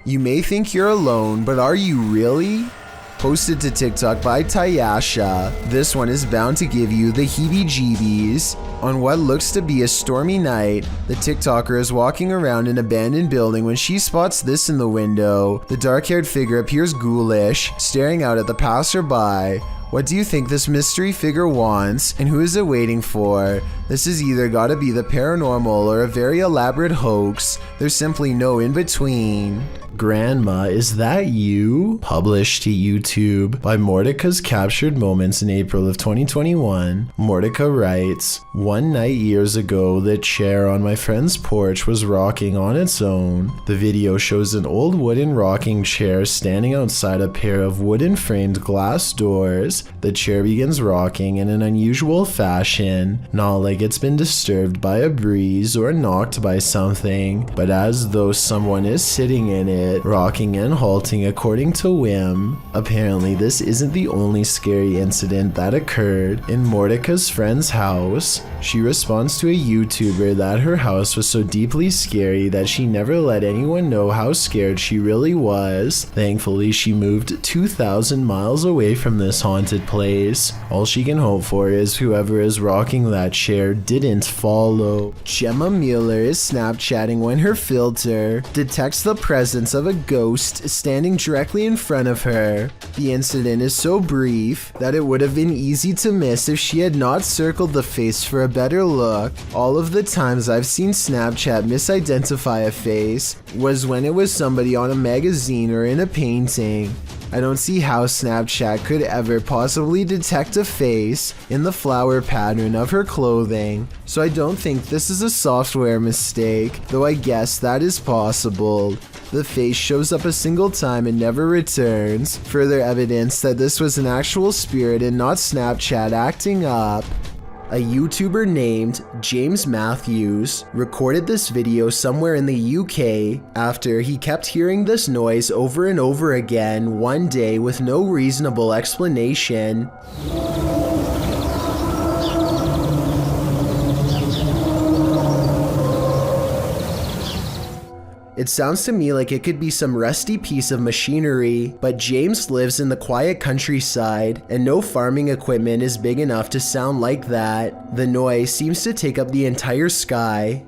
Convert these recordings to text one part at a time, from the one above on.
You may think you're alone, but are you really? Posted to TikTok by Tayasha, this one is bound to give you the heebie-jeebies. On what looks to be a stormy night, the TikToker is walking around an abandoned building when she spots this in the window. The dark-haired figure appears ghoulish, staring out at the passerby. What do you think this mystery figure wants, and who is it waiting for? This has either gotta be the paranormal or a very elaborate hoax. There's simply no in-between. Grandma, is that you? Published to YouTube by Mordecai's Captured Moments in April of 2021. Mordecai writes, "One night years ago, the chair on my friend's porch was rocking on its own. The video shows an old wooden rocking chair standing outside a pair of wooden framed glass doors. The chair begins rocking in an unusual fashion, not like it's been disturbed by a breeze or knocked by something, but as though someone is sitting in it, rocking and halting according to whim. Apparently, this isn't the only scary incident that occurred in Mordecai's friend's house. She responds to a YouTuber that her house was so deeply scary that she never let anyone know how scared she really was. Thankfully, she moved 2,000 miles away from this haunted place. All she can hope for is whoever is rocking that chair didn't follow." Gemma Mueller is Snapchatting when her filter detects the presence of a ghost standing directly in front of her. The incident is so brief that it would have been easy to miss if she had not circled the face for a better look. All of the times I've seen Snapchat misidentify a face was when it was somebody on a magazine or in a painting. I don't see how Snapchat could ever possibly detect a face in the flower pattern of her clothing, so I don't think this is a software mistake, though I guess that is possible. The face shows up a single time and never returns, further evidence that this was an actual spirit and not Snapchat acting up. A YouTuber named James Matthews recorded this video somewhere in the UK after he kept hearing this noise over and over again one day with no reasonable explanation. It sounds to me like it could be some rusty piece of machinery, but James lives in the quiet countryside, and no farming equipment is big enough to sound like that. The noise seems to take up the entire sky.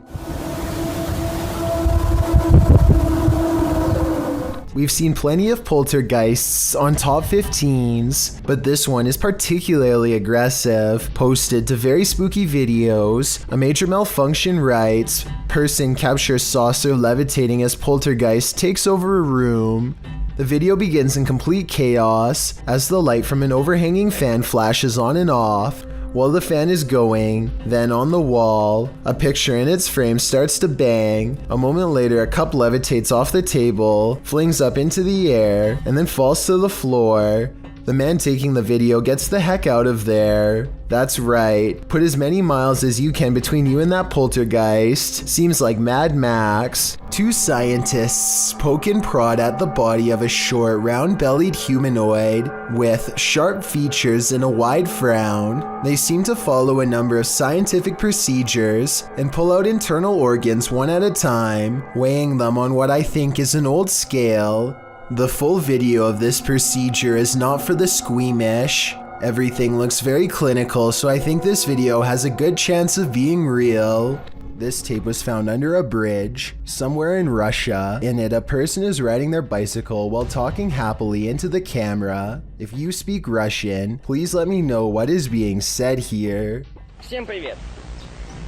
We've seen plenty of poltergeists on top 15s, but this one is particularly aggressive. Posted to very spooky videos, a major malfunction writes, "Person captures saucer levitating as poltergeist takes over a room." The video begins in complete chaos as the light from an overhanging fan flashes on and off. While the fan is going, then on the wall, a picture in its frame starts to bang. A moment later, a cup levitates off the table, flings up into the air, and then falls to the floor. The man taking the video gets the heck out of there. That's right, put as many miles as you can between you and that poltergeist. Seems like Mad Max. Two scientists poke and prod at the body of a short, round-bellied humanoid with sharp features and a wide frown. They seem to follow a number of scientific procedures and pull out internal organs one at a time, weighing them on what I think is an old scale. The full video of this procedure is not for the squeamish. Everything looks very clinical, so I think this video has a good chance of being real. This tape was found under a bridge somewhere in Russia. In it, a person is riding their bicycle while talking happily into the camera. If you speak Russian, please let me know what is being said here. Всем привет.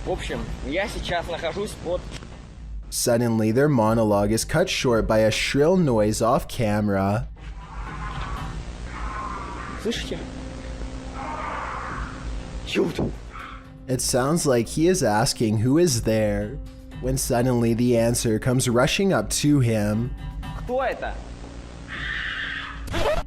В общем, я сейчас нахожусь под... Suddenly, their monologue is cut short by a shrill noise off camera. Слышите? Чудо. It sounds like he is asking who is there, when suddenly the answer comes rushing up to him. Кто это?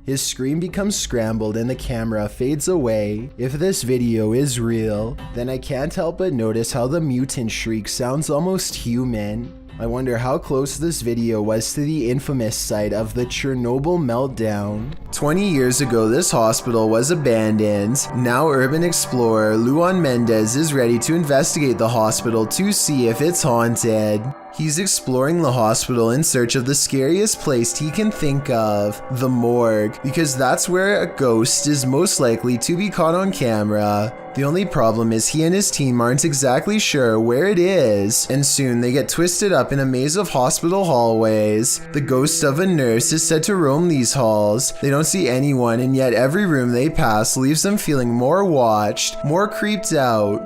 His scream becomes scrambled and the camera fades away. If this video is real, then I can't help but notice how the mutant shriek sounds almost human. I wonder how close this video was to the infamous site of the Chernobyl meltdown. 20 years ago, this hospital was abandoned. Now urban explorer Luan Mendez is ready to investigate the hospital to see if it's haunted. He's exploring the hospital in search of the scariest place he can think of, the morgue, because that's where a ghost is most likely to be caught on camera. The only problem is he and his team aren't exactly sure where it is, and soon they get twisted up in a maze of hospital hallways. The ghost of a nurse is said to roam these halls. They don't see anyone, and yet every room they pass leaves them feeling more watched, more creeped out.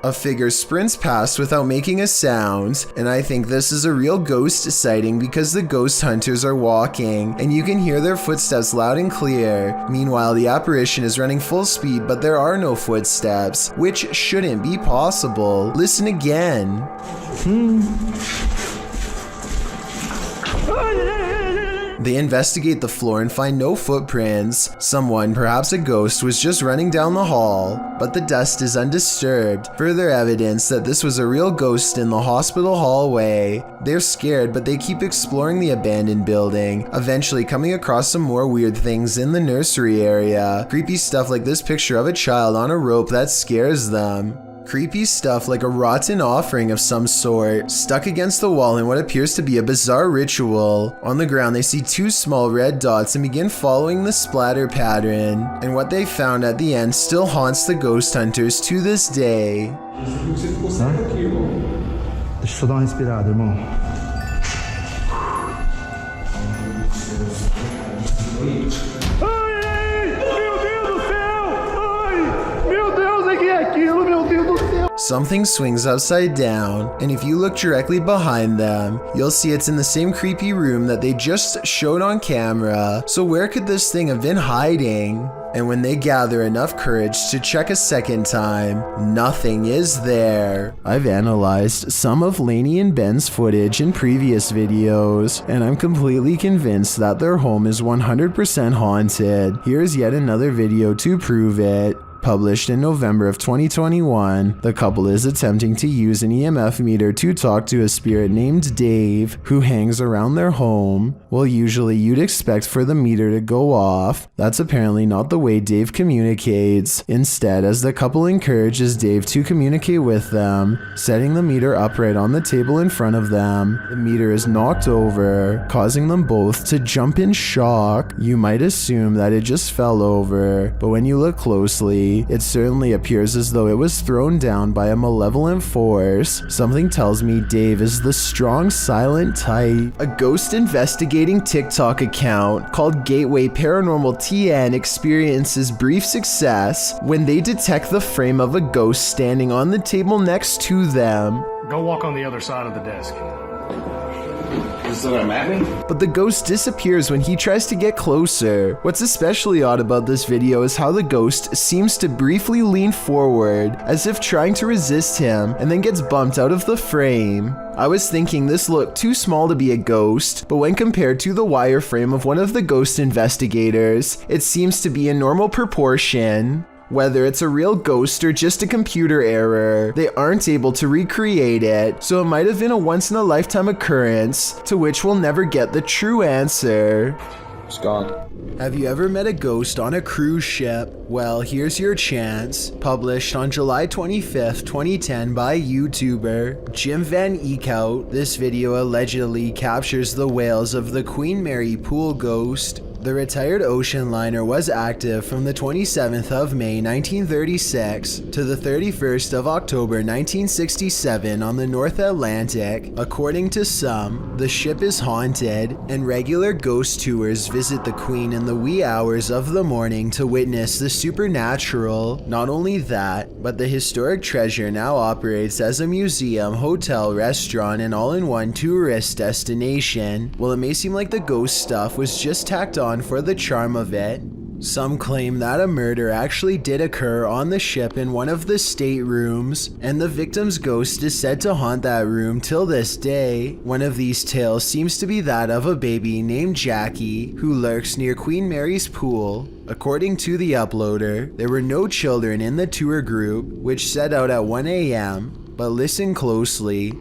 A figure sprints past without making a sound, and I think this is a real ghost sighting because the ghost hunters are walking, and you can hear their footsteps loud and clear. Meanwhile, the apparition is running full speed, but there are no footsteps, which shouldn't be possible. Listen again. They investigate the floor and find no footprints. Someone, perhaps a ghost, was just running down the hall, but the dust is undisturbed. Further evidence that this was a real ghost in the hospital hallway. They're scared, but they keep exploring the abandoned building, eventually coming across some more weird things in the nursery area. Creepy stuff like this picture of a child on a rope that scares them. Creepy stuff like a rotten offering of some sort, stuck against the wall in what appears to be a bizarre ritual. On the ground they see two small red dots and begin following the splatter pattern, and what they found at the end still haunts the ghost hunters to this day. Deixa eu só dar uma respirada, irmão. Something swings upside down, and if you look directly behind them, you'll see it's in the same creepy room that they just showed on camera. So where could this thing have been hiding? And when they gather enough courage to check a second time, nothing is there. I've analyzed some of Lainey and Ben's footage in previous videos, and I'm completely convinced that their home is 100% haunted. Here's yet another video to prove it. Published in November of 2021, the couple is attempting to use an EMF meter to talk to a spirit named Dave, who hangs around their home. Well, usually you'd expect for the meter to go off. That's apparently not the way Dave communicates. Instead, as the couple encourages Dave to communicate with them, setting the meter upright on the table in front of them, the meter is knocked over, causing them both to jump in shock. You might assume that it just fell over, but when you look closely, it certainly appears as though it was thrown down by a malevolent force. Something tells me Dave is the strong, silent type. A ghost investigating TikTok account called Gateway Paranormal TN experiences brief success when they detect the frame of a ghost standing on the table next to them. Go walk on the other side of the desk. Is that I'm at me? But the ghost disappears when he tries to get closer. What's especially odd about this video is how the ghost seems to briefly lean forward, as if trying to resist him, and then gets bumped out of the frame. I was thinking this looked too small to be a ghost, but when compared to the wireframe of one of the ghost investigators, it seems to be in normal proportion. Whether it's a real ghost or just a computer error, they aren't able to recreate it, so it might have been a once-in-a-lifetime occurrence, to which we'll never get the true answer. It's gone. Have you ever met a ghost on a cruise ship? Well, here's your chance. Published on July 25th, 2010 by YouTuber Jim Van Eekhout, this video allegedly captures the wails of the Queen Mary pool ghost. The retired ocean liner was active from the 27th of May 1936 to the 31st of October 1967 on the North Atlantic. According to some, the ship is haunted, and regular ghost tours visit the Queen in the wee hours of the morning to witness the supernatural. Not only that, but the historic treasure now operates as a museum, hotel, restaurant, and all-in-one tourist destination. While it may seem like the ghost stuff was just tacked on for the charm of it, some claim that a murder actually did occur on the ship in one of the staterooms, and the victim's ghost is said to haunt that room till this day. One of these tales seems to be that of a baby named Jackie, who lurks near Queen Mary's pool. According to the uploader, there were no children in the tour group, which set out at 1 a.m., but listen closely.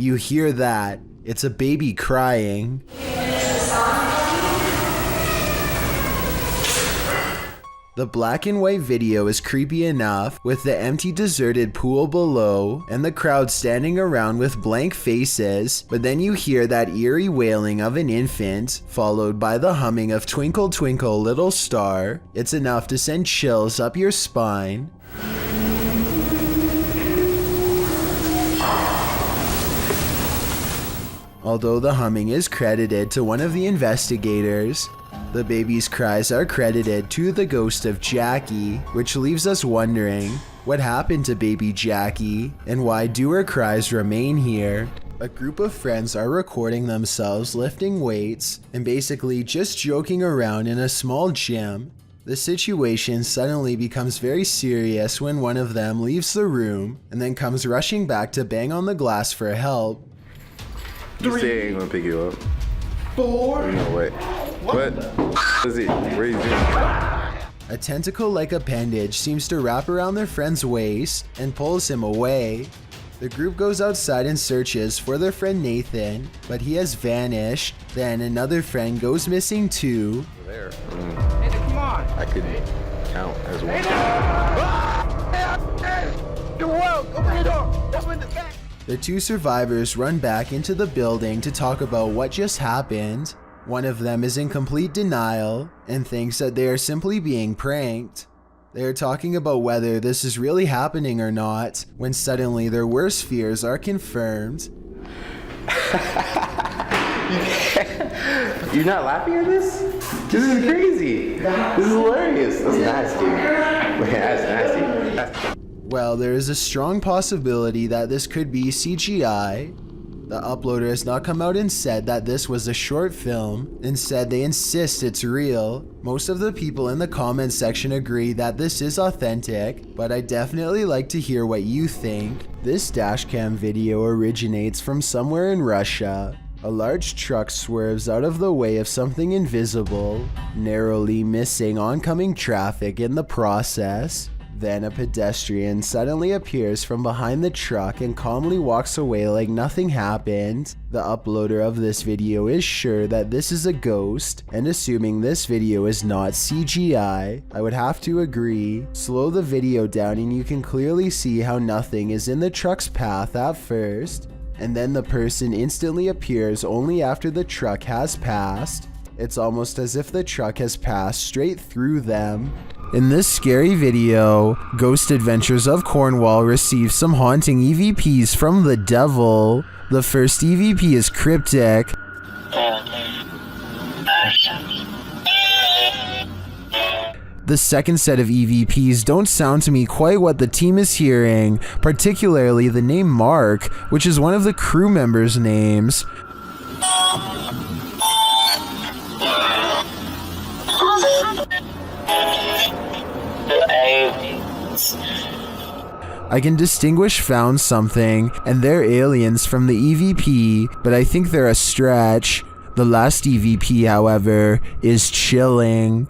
You hear that? It's a baby crying. The black and white video is creepy enough, with the empty deserted pool below and the crowd standing around with blank faces, but then you hear that eerie wailing of an infant, followed by the humming of Twinkle Twinkle Little Star. It's enough to send chills up your spine. Although the humming is credited to one of the investigators, the baby's cries are credited to the ghost of Jackie, which leaves us wondering what happened to baby Jackie and why do her cries remain here. A group of friends are recording themselves lifting weights and basically just joking around in a small gym. The situation suddenly becomes very serious when one of them leaves the room and then comes rushing back to bang on the glass for help. You say I ain't gonna pick you up. 4. No way. What? Is it? Where is it? A tentacle-like appendage seems to wrap around their friend's waist and pulls him away. The group goes outside and searches for their friend Nathan, but he has vanished. Then another friend goes missing too. There. Hey, come on. I could count as one. You're wild. Open the door. Open the back. The two survivors run back into the building to talk about what just happened. One of them is in complete denial and thinks that they are simply being pranked. They are talking about whether this is really happening or not, when suddenly their worst fears are confirmed. You're not laughing at this? This is crazy. This is hilarious. That's nasty. Man, that's nasty. Well, there is a strong possibility that this could be CGI. The uploader has not come out and said that this was a short film. Instead, they insist it's real. Most of the people in the comments section agree that this is authentic, but I'd definitely like to hear what you think. This dashcam video originates from somewhere in Russia. A large truck swerves out of the way of something invisible, narrowly missing oncoming traffic in the process. Then a pedestrian suddenly appears from behind the truck and calmly walks away like nothing happened. The uploader of this video is sure that this is a ghost, and assuming this video is not CGI, I would have to agree. Slow the video down and you can clearly see how nothing is in the truck's path at first, and then the person instantly appears only after the truck has passed. It's almost as if the truck has passed straight through them. In this scary video, Ghost Adventures of Cornwall receives some haunting EVPs from the devil. The first EVP is cryptic. The second set of EVPs don't sound to me quite what the team is hearing, particularly the name Mark, which is one of the crew members' names. I can distinguish found something and they're aliens from the EVP, but I think they're a stretch. The last EVP, however, is chilling.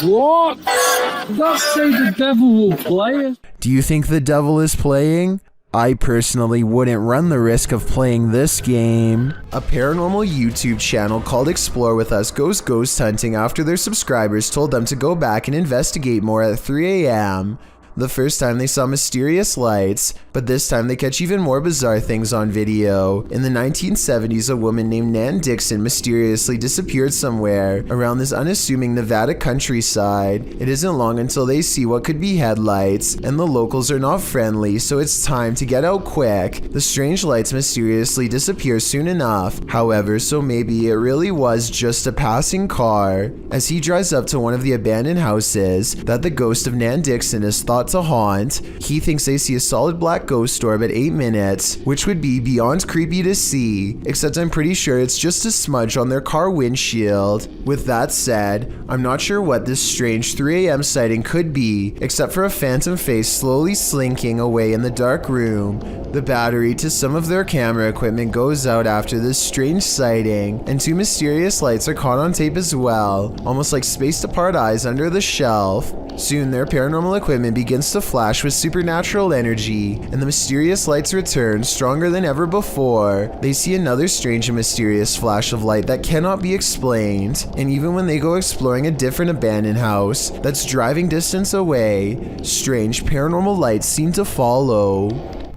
What? That say the devil will play it? Do you think the devil is playing? I personally wouldn't run the risk of playing this game. A paranormal YouTube channel called Explore With Us goes ghost hunting after their subscribers told them to go back and investigate more at 3 a.m. The first time they saw mysterious lights, but this time they catch even more bizarre things on video. In the 1970s, a woman named Nan Dixon mysteriously disappeared somewhere around this unassuming Nevada countryside. It isn't long until they see what could be headlights, and the locals are not friendly, so it's time to get out quick. The strange lights mysteriously disappear soon enough, however, so maybe it really was just a passing car. As he drives up to one of the abandoned houses that the ghost of Nan Dixon is thought to haunt, he thinks they see a solid black ghost orb at 8 minutes, which would be beyond creepy to see, except I'm pretty sure it's just a smudge on their car windshield. With that said, I'm not sure what this strange 3 a.m. sighting could be, except for a phantom face slowly slinking away in the dark room. The battery to some of their camera equipment goes out after this strange sighting, and 2 mysterious lights are caught on tape as well, almost like spaced apart eyes under the shelf. Soon their paranormal equipment begins to flash with supernatural energy, and the mysterious lights return stronger than ever before. They see another strange and mysterious flash of light that cannot be explained, and even when they go exploring a different abandoned house that's driving distance away, strange paranormal lights seem to follow.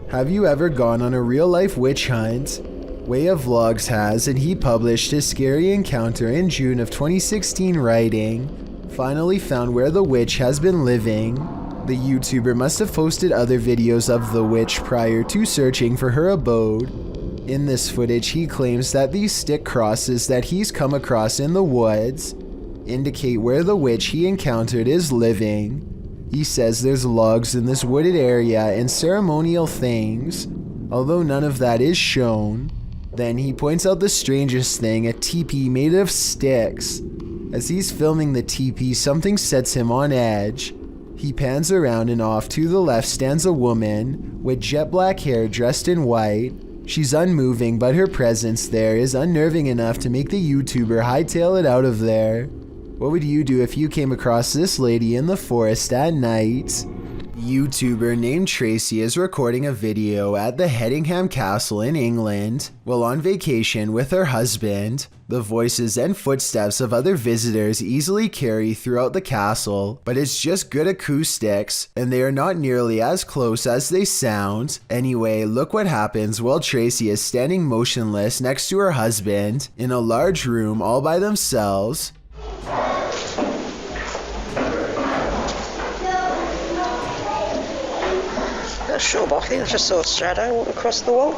Have you ever gone on a real-life witch hunt? Way of Vlogs has, and he published his scary encounter in June of 2016 writing, "Finally found where the witch has been living." The YouTuber must have posted other videos of the witch prior to searching for her abode. In this footage, he claims that these stick crosses that he's come across in the woods indicate where the witch he encountered is living. He says there's logs in this wooded area and ceremonial things, although none of that is shown. Then he points out the strangest thing, a teepee made of sticks. As he's filming the teepee, something sets him on edge. He pans around and off to the left stands a woman with jet black hair dressed in white. She's unmoving, but her presence there is unnerving enough to make the YouTuber hightail it out of there. What would you do if you came across this lady in the forest at night? YouTuber named Tracy is recording a video at the Hedingham Castle in England while on vacation with her husband. The voices and footsteps of other visitors easily carry throughout the castle, but it's just good acoustics, and they are not nearly as close as they sound. Anyway, look what happens while Tracy is standing motionless next to her husband in a large room all by themselves. Not sure, but I think I just saw a shadow walk across the wall.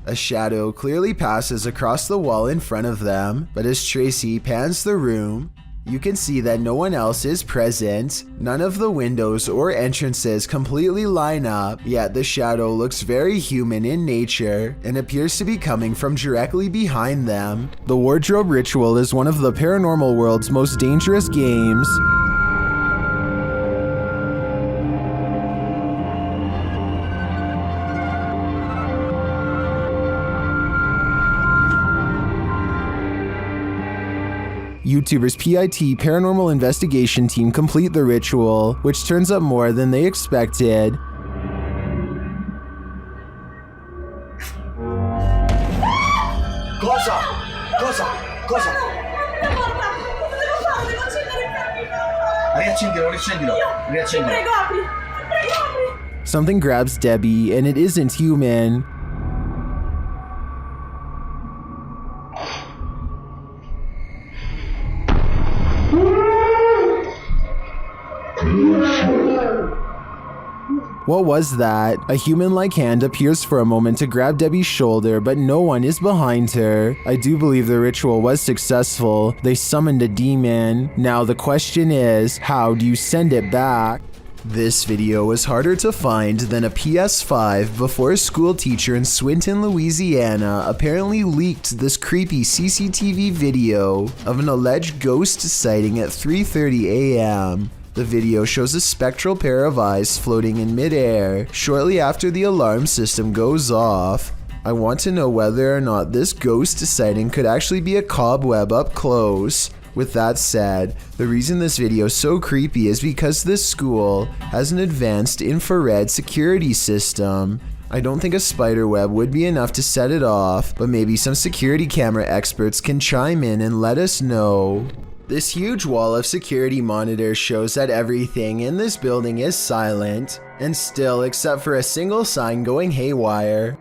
A shadow clearly passes across the wall in front of them, but as Tracy pans the room, you can see that no one else is present. None of the windows or entrances completely line up, yet the shadow looks very human in nature and appears to be coming from directly behind them. The wardrobe ritual is one of the paranormal world's most dangerous games. YouTuber's PIT paranormal investigation team complete the ritual, which turns up more than they expected. Cosa? Cosa? Cosa? Riaccendilo, riaccendilo, riaccendilo. Prego, apri. Prego, apri. Something grabs Debbie, and it isn't human. What was that? A human-like hand appears for a moment to grab Debbie's shoulder, but no one is behind her. I do believe the ritual was successful. They summoned a demon. Now the question is, how do you send it back? This video was harder to find than a PS5 before a school teacher in Swinton, Louisiana apparently leaked this creepy CCTV video of an alleged ghost sighting at 3:30 a.m. The video shows a spectral pair of eyes floating in midair shortly after the alarm system goes off. I want to know whether or not this ghost sighting could actually be a cobweb up close. With that said, the reason this video is so creepy is because this school has an advanced infrared security system. I don't think a spider web would be enough to set it off, but maybe some security camera experts can chime in and let us know. This huge wall of security monitors shows that everything in this building is silent and still, except for a single sign going haywire.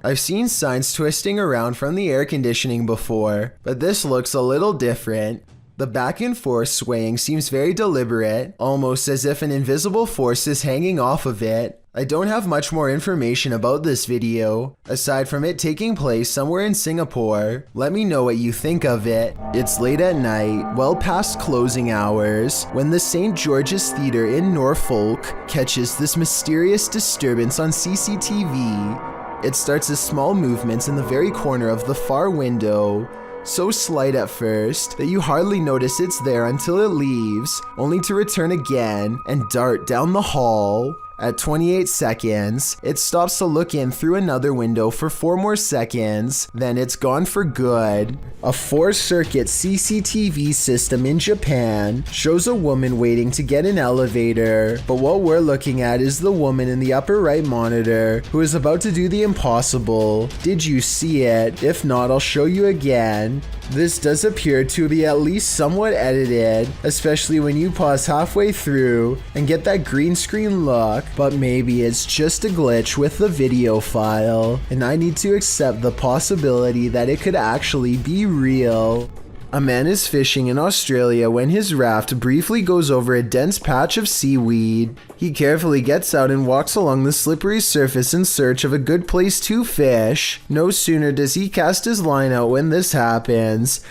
I've seen signs twisting around from the air conditioning before, but this looks a little different. The back and forth swaying seems very deliberate, almost as if an invisible force is hanging off of it. I don't have much more information about this video, aside from it taking place somewhere in Singapore. Let me know what you think of it. It's late at night, well past closing hours, when the St. George's Theatre in Norfolk catches this mysterious disturbance on CCTV. It starts as small movements in the very corner of the far window, so slight at first that you hardly notice it's there until it leaves, only to return again and dart down the hall. At 28 seconds, it stops to look in through another window for 4 more seconds, then it's gone for good. A 4-circuit CCTV system in Japan shows a woman waiting to get an elevator, but what we're looking at is the woman in the upper right monitor who is about to do the impossible. Did you see it? If not, I'll show you again. This does appear to be at least somewhat edited, especially when you pause halfway through and get that green screen look, but maybe it's just a glitch with the video file, and I need to accept the possibility that it could actually be real. A man is fishing in Australia when his raft briefly goes over a dense patch of seaweed. He carefully gets out and walks along the slippery surface in search of a good place to fish. No sooner does he cast his line out when this happens.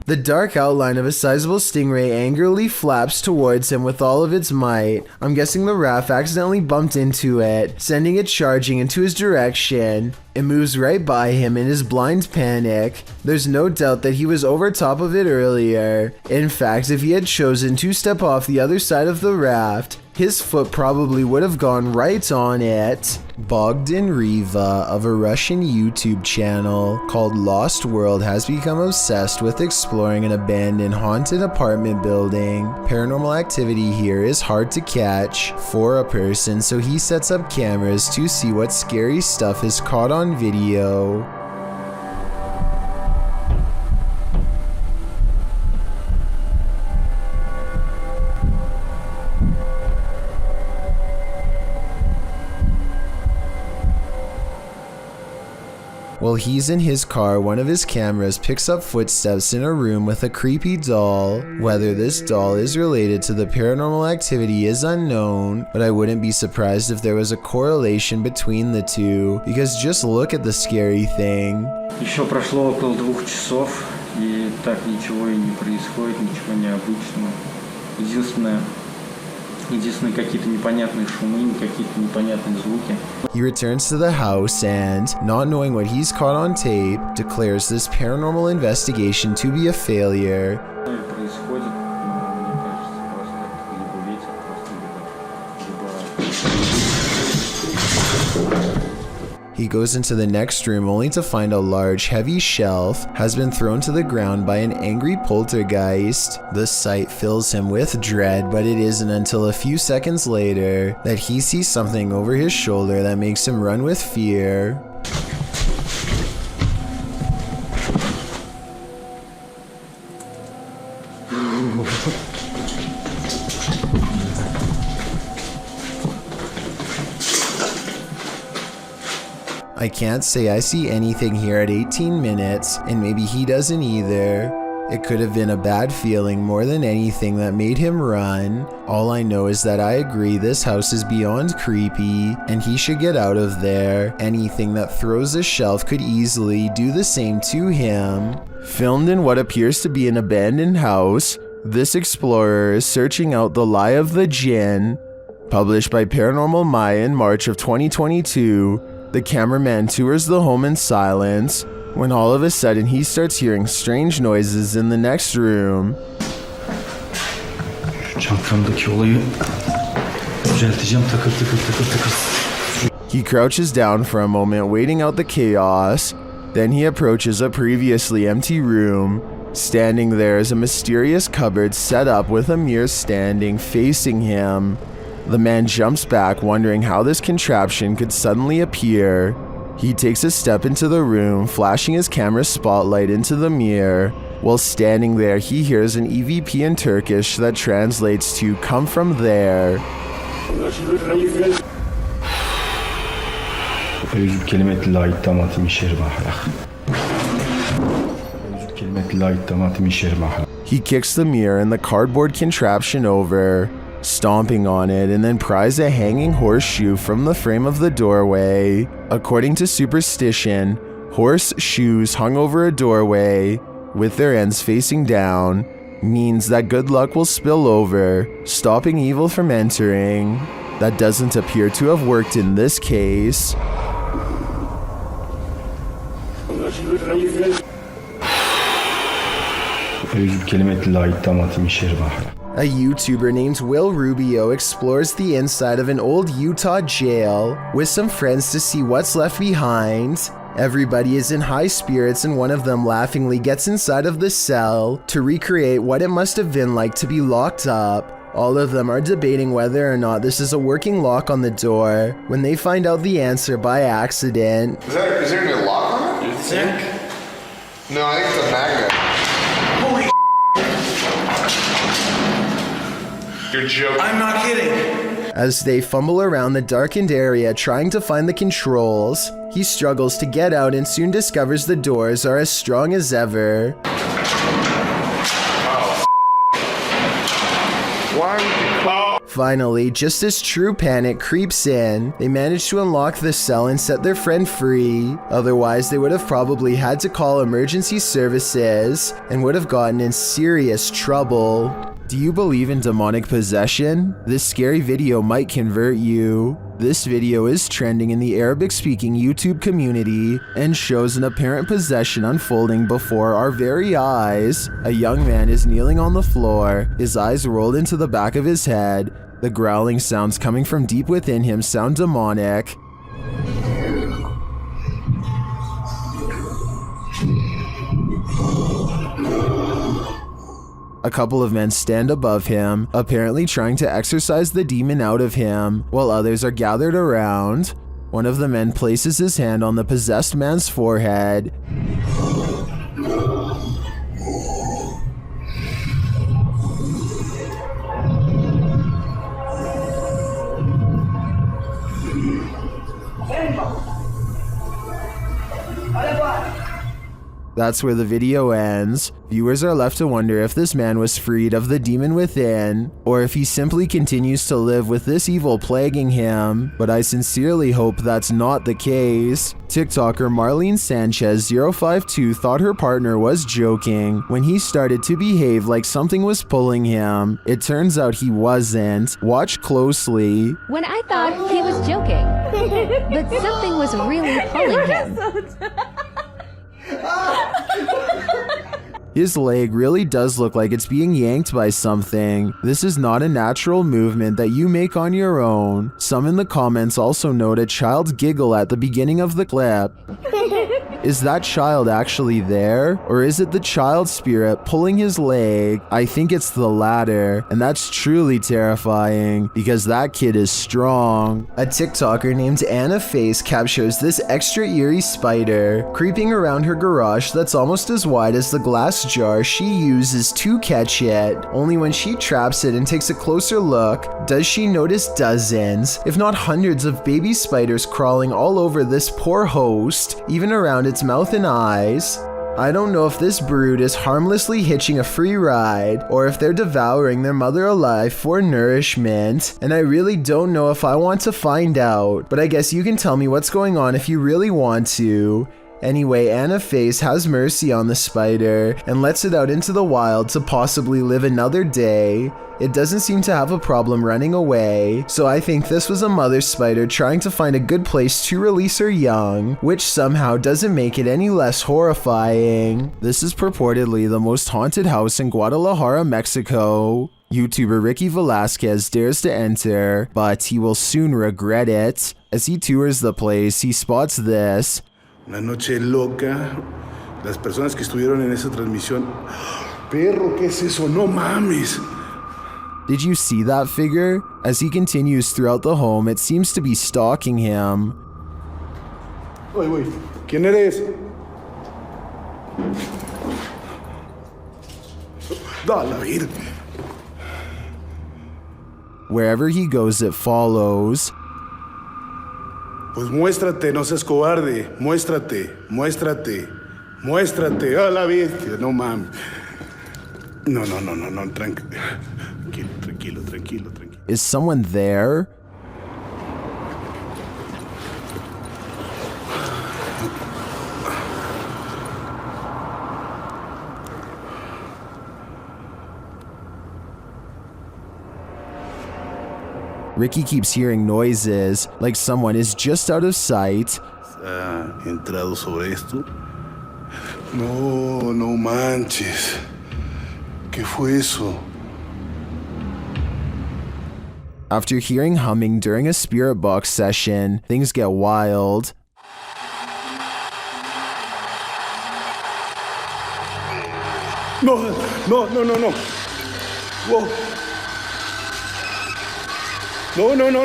The dark outline of a sizable stingray angrily flaps towards him with all of its might. I'm guessing the raft accidentally bumped into it, sending it charging into his direction. It moves right by him in his blind panic. There's no doubt that he was over top of it earlier. In fact, if he had chosen to step off the other side of the raft, his foot probably would have gone right on it. Bogdan Riva of a Russian YouTube channel called Lost World has become obsessed with exploring an abandoned haunted apartment building. Paranormal activity here is hard to catch for a person, so he sets up cameras to see what scary stuff is caught on video. While he's in his car, one of his cameras picks up footsteps in a room with a creepy doll. Whether this doll is related to the paranormal activity is unknown, but I wouldn't be surprised if there was a correlation between the two, because just look at the scary thing. Еще прошло около 2 часов, и так ничего и не происходит, ничего необычного. Единственные какие-то непонятные шумы, какие-то непонятные звуки. He returns to the house and, not knowing what he's caught on tape, declares this paranormal investigation to be a failure. Происходит, мне кажется, просто либо ветер, He goes into the next room only to find a large, heavy shelf has been thrown to the ground by an angry poltergeist. The sight fills him with dread, but it isn't until a few seconds later that he sees something over his shoulder that makes him run with fear. I can't say I see anything here at 18 minutes, and maybe he doesn't either. It could have been a bad feeling more than anything that made him run. All I know is that I agree this house is beyond creepy, and he should get out of there. Anything that throws a shelf could easily do the same to him. Filmed in what appears to be an abandoned house, this explorer is searching out the lie of the Jinn. Published by Paranormal Maya in March of 2022, the cameraman tours the home in silence, when all of a sudden he starts hearing strange noises in the next room. He crouches down for a moment, waiting out the chaos. Then he approaches a previously empty room. Standing there is a mysterious cupboard set up with a mirror standing facing him. The man jumps back, wondering how this contraption could suddenly appear. He takes a step into the room, flashing his camera spotlight into the mirror. While standing there, he hears an EVP in Turkish that translates to "come from there." He kicks the mirror and the cardboard contraption over, stomping on it, and then pries a hanging horseshoe from the frame of the doorway. According to superstition, horseshoes hung over a doorway, with their ends facing down, means that good luck will spill over, stopping evil from entering. That doesn't appear to have worked in this case. A YouTuber named Will Rubio explores the inside of an old Utah jail with some friends to see what's left behind. Everybody is in high spirits and one of them laughingly gets inside of the cell to recreate what it must have been like to be locked up. All of them are debating whether or not this is a working lock on the door when they find out the answer by accident. Is there any lock on it? You think? No, I think it's a magnet. Holy You're joking. I'm not kidding. As they fumble around the darkened area trying to find the controls, he struggles to get out and soon discovers the doors are as strong as ever. Finally, just as true panic creeps in, they manage to unlock the cell and set their friend free. Otherwise, they would have probably had to call emergency services and would have gotten in serious trouble. Do you believe in demonic possession? This scary video might convert you. This video is trending in the Arabic-speaking YouTube community and shows an apparent possession unfolding before our very eyes. A young man is kneeling on the floor, his eyes rolled into the back of his head. The growling sounds coming from deep within him sound demonic. A couple of men stand above him, apparently trying to exorcise the demon out of him, while others are gathered around. One of the men places his hand on the possessed man's forehead. That's where the video ends. Viewers are left to wonder if this man was freed of the demon within, or if he simply continues to live with this evil plaguing him, but I sincerely hope that's not the case. TikToker Marlene Sanchez 052 thought her partner was joking when he started to behave like something was pulling him. It turns out he wasn't. Watch closely. When I thought he was joking, but something was really pulling him. His leg really does look like it's being yanked by something. This is not a natural movement that you make on your own. Some in the comments also note a child giggle at the beginning of the clip. Is that child actually there? Or is it the child spirit pulling his leg? I think it's the latter, and that's truly terrifying because that kid is strong. A TikToker named Anna Face captures this extra eerie spider creeping around her garage that's almost as wide as the glass jar she uses to catch it. Only when she traps it and takes a closer look does she notice dozens, if not hundreds of baby spiders crawling all over this poor host, even around its mouth and eyes. I don't know if this brood is harmlessly hitching a free ride or if they're devouring their mother alive for nourishment, and I really don't know if I want to find out, but I guess you can tell me what's going on if you really want to. Anyway, Anna Face has mercy on the spider and lets it out into the wild to possibly live another day. It doesn't seem to have a problem running away, so I think this was a mother spider trying to find a good place to release her young, which somehow doesn't make it any less horrifying. This is purportedly the most haunted house in Guadalajara, Mexico. YouTuber Ricky Velasquez dares to enter, but he will soon regret it. As he tours the place, he spots this. Una noche loca. Las personas que estuvieron en esa transmisión. Perro, ¿qué es eso? No mames. Did you see that figure? As he continues throughout the home, it seems to be stalking him. Oye, ¿quién eres? Da la vida. Wherever he goes, it follows. Pues muéstrate, no seas cobarde. Muéstrate, muéstrate, muéstrate. A la bestia, no mames. No, tranquilo. Is someone there? Ricky keeps hearing noises, like someone is just out of sight. ¿Ha entrado sobre esto? No manches. ¿Qué fue eso? After hearing humming during a spirit box session, things get wild. No. Whoa.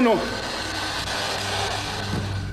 No.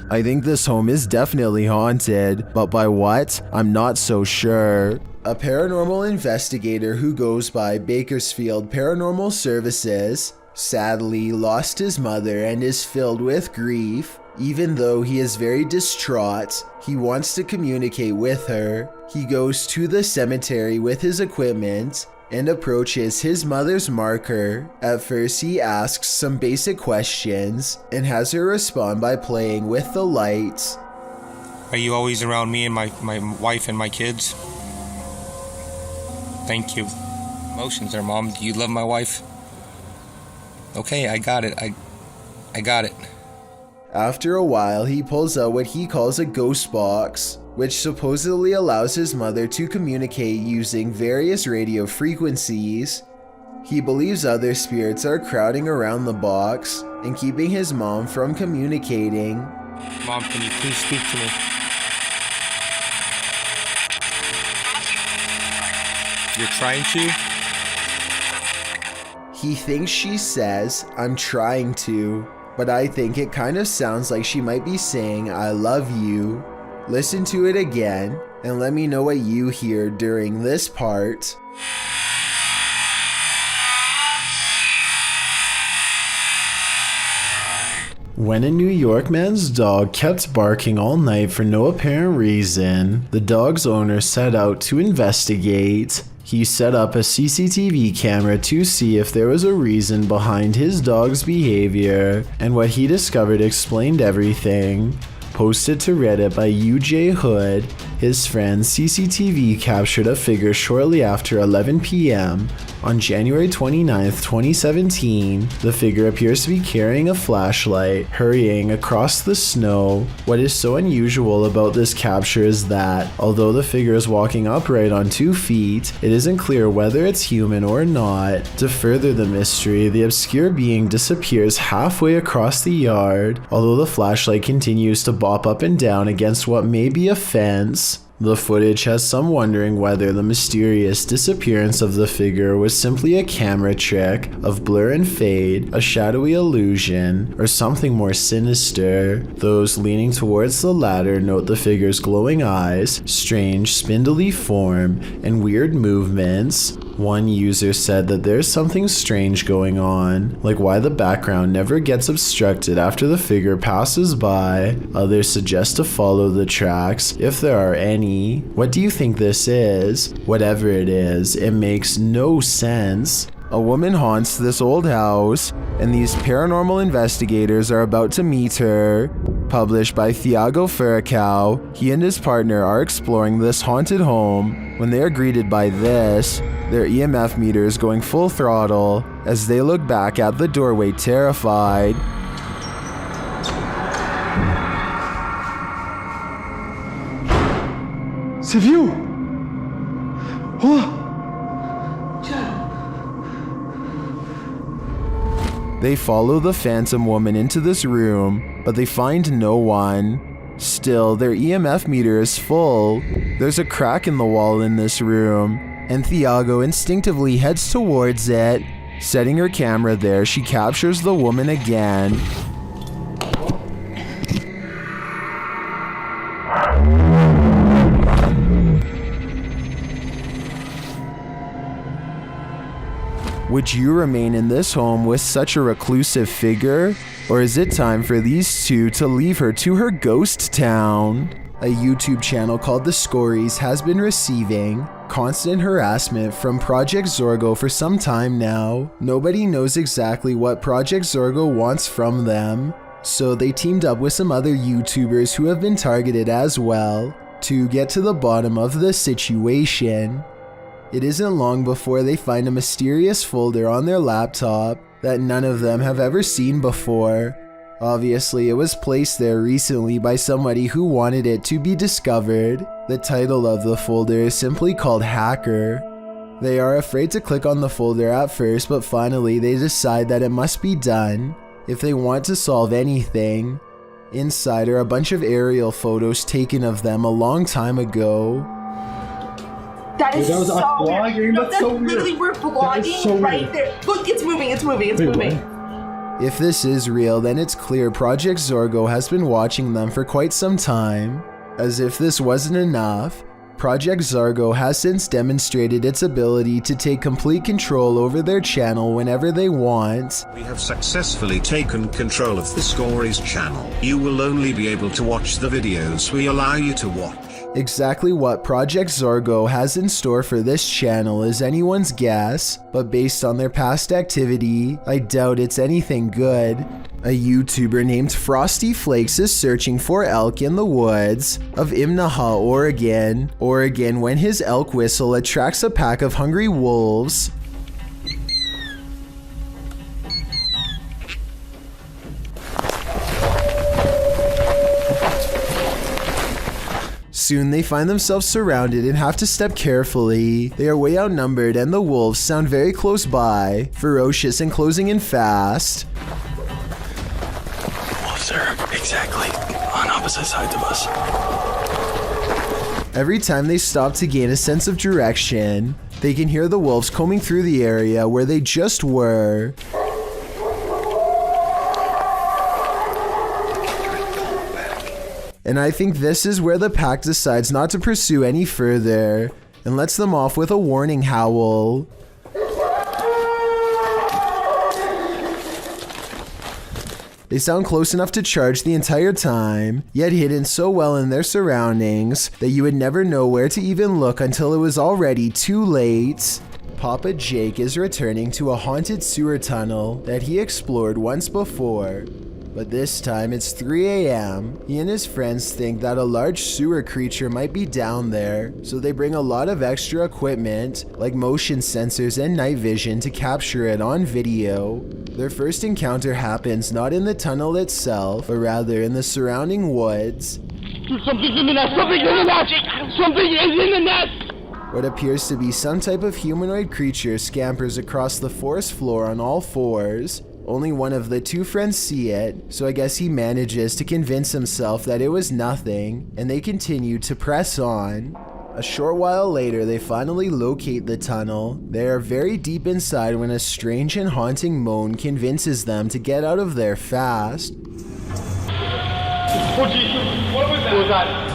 I think this home is definitely haunted, but by what? I'm not so sure. A paranormal investigator who goes by Bakersfield Paranormal Services sadly lost his mother and is filled with grief. Even though he is very distraught, he wants to communicate with her. He goes to the cemetery with his equipment and approaches his mother's marker. At first, he asks some basic questions and has her respond by playing with the lights. Are you always around me and my wife and my kids? Thank you. Emotions there, Mom. Do you love my wife? Okay, I got it. I got it. After a while, he pulls out what he calls a ghost box, which supposedly allows his mother to communicate using various radio frequencies. He believes other spirits are crowding around the box and keeping his mom from communicating. Mom, can you please speak to me? You're trying to? He thinks she says, "I'm trying to," but I think it kind of sounds like she might be saying, "I love you." Listen to it again and let me know what you hear during this part. When a New York man's dog kept barking all night for no apparent reason, the dog's owner set out to investigate. He set up a CCTV camera to see if there was a reason behind his dog's behavior, and what he discovered explained everything. Posted to Reddit by UJ Hood, his friend's CCTV captured a figure shortly after 11 p.m. on January 29th, 2017. The figure appears to be carrying a flashlight, hurrying across the snow. What is so unusual about this capture is that, although the figure is walking upright on 2 feet, it isn't clear whether it's human or not. To further the mystery, the obscure being disappears halfway across the yard, although the flashlight continues to bop up and down against what may be a fence. The footage has some wondering whether the mysterious disappearance of the figure was simply a camera trick of blur and fade, a shadowy illusion, or something more sinister. Those leaning towards the latter note the figure's glowing eyes, strange spindly form, and weird movements. One user said that there's something strange going on, like why the background never gets obstructed after the figure passes by. Others suggest to follow the tracks, if there are any. What do you think this is? Whatever it is, it makes no sense. A woman haunts this old house, and these paranormal investigators are about to meet her. Published by Thiago Furacao, he and his partner are exploring this haunted home when they are greeted by this, their EMF meters going full throttle as they look back at the doorway terrified. Você viu? Oh! They follow the phantom woman into this room, but they find no one. Still, their EMF meter is full. There's a crack in the wall in this room, and Thiago instinctively heads towards it. Setting her camera there, she captures the woman again. Would you remain in this home with such a reclusive figure? Or is it time for these two to leave her to her ghost town? A YouTube channel called The Scories has been receiving constant harassment from Project Zorgo for some time now. Nobody knows exactly what Project Zorgo wants from them, so they teamed up with some other YouTubers who have been targeted as well to get to the bottom of the situation. It isn't long before they find a mysterious folder on their laptop that none of them have ever seen before. Obviously, it was placed there recently by somebody who wanted it to be discovered. The title of the folder is simply called Hacker. They are afraid to click on the folder at first, but finally they decide that it must be done if they want to solve anything. Inside are a bunch of aerial photos taken of them a long time ago. That is Dude, that was so us weird. vlogging? No, That's that's so weird. literally we're vlogging so right weird. there. Look, it's moving, it's moving, it's moving. If this is real, then it's clear Project Zorgo has been watching them for quite some time. As if this wasn't enough, Project Zorgo has since demonstrated its ability to take complete control over their channel whenever they want. We have successfully taken control of the Stories channel. You will only be able to watch the videos we allow you to watch. Exactly what Project Zorgo has in store for this channel is anyone's guess, but based on their past activity, I doubt it's anything good. A YouTuber named Frosty Flakes is searching for elk in the woods of Imnaha, Oregon when his elk whistle attracts a pack of hungry wolves. Soon they find themselves surrounded and have to step carefully. They are way outnumbered and the wolves sound very close by, ferocious and closing in fast. Wolves are exactly on opposite sides of us. Every time they stop to gain a sense of direction, they can hear the wolves combing through the area where they just were. And I think this is where the pack decides not to pursue any further and lets them off with a warning howl. They sound close enough to charge the entire time, yet hidden so well in their surroundings that you would never know where to even look until it was already too late. Papa Jake is returning to a haunted sewer tunnel that he explored once before. But this time it's 3 a.m. He and his friends think that a large sewer creature might be down there, so they bring a lot of extra equipment like motion sensors and night vision to capture it on video. Their first encounter happens not in the tunnel itself, but rather in the surrounding woods. Something's in the nest! Something's in the nest! Something is in the nest! What appears to be some type of humanoid creature scampers across the forest floor on all fours. Only one of the two friends see it, so I guess he manages to convince himself that it was nothing, and they continue to press on. A short while later, they finally locate the tunnel. They are very deep inside when a strange and haunting moan convinces them to get out of there fast. Oh Jesus, what was that?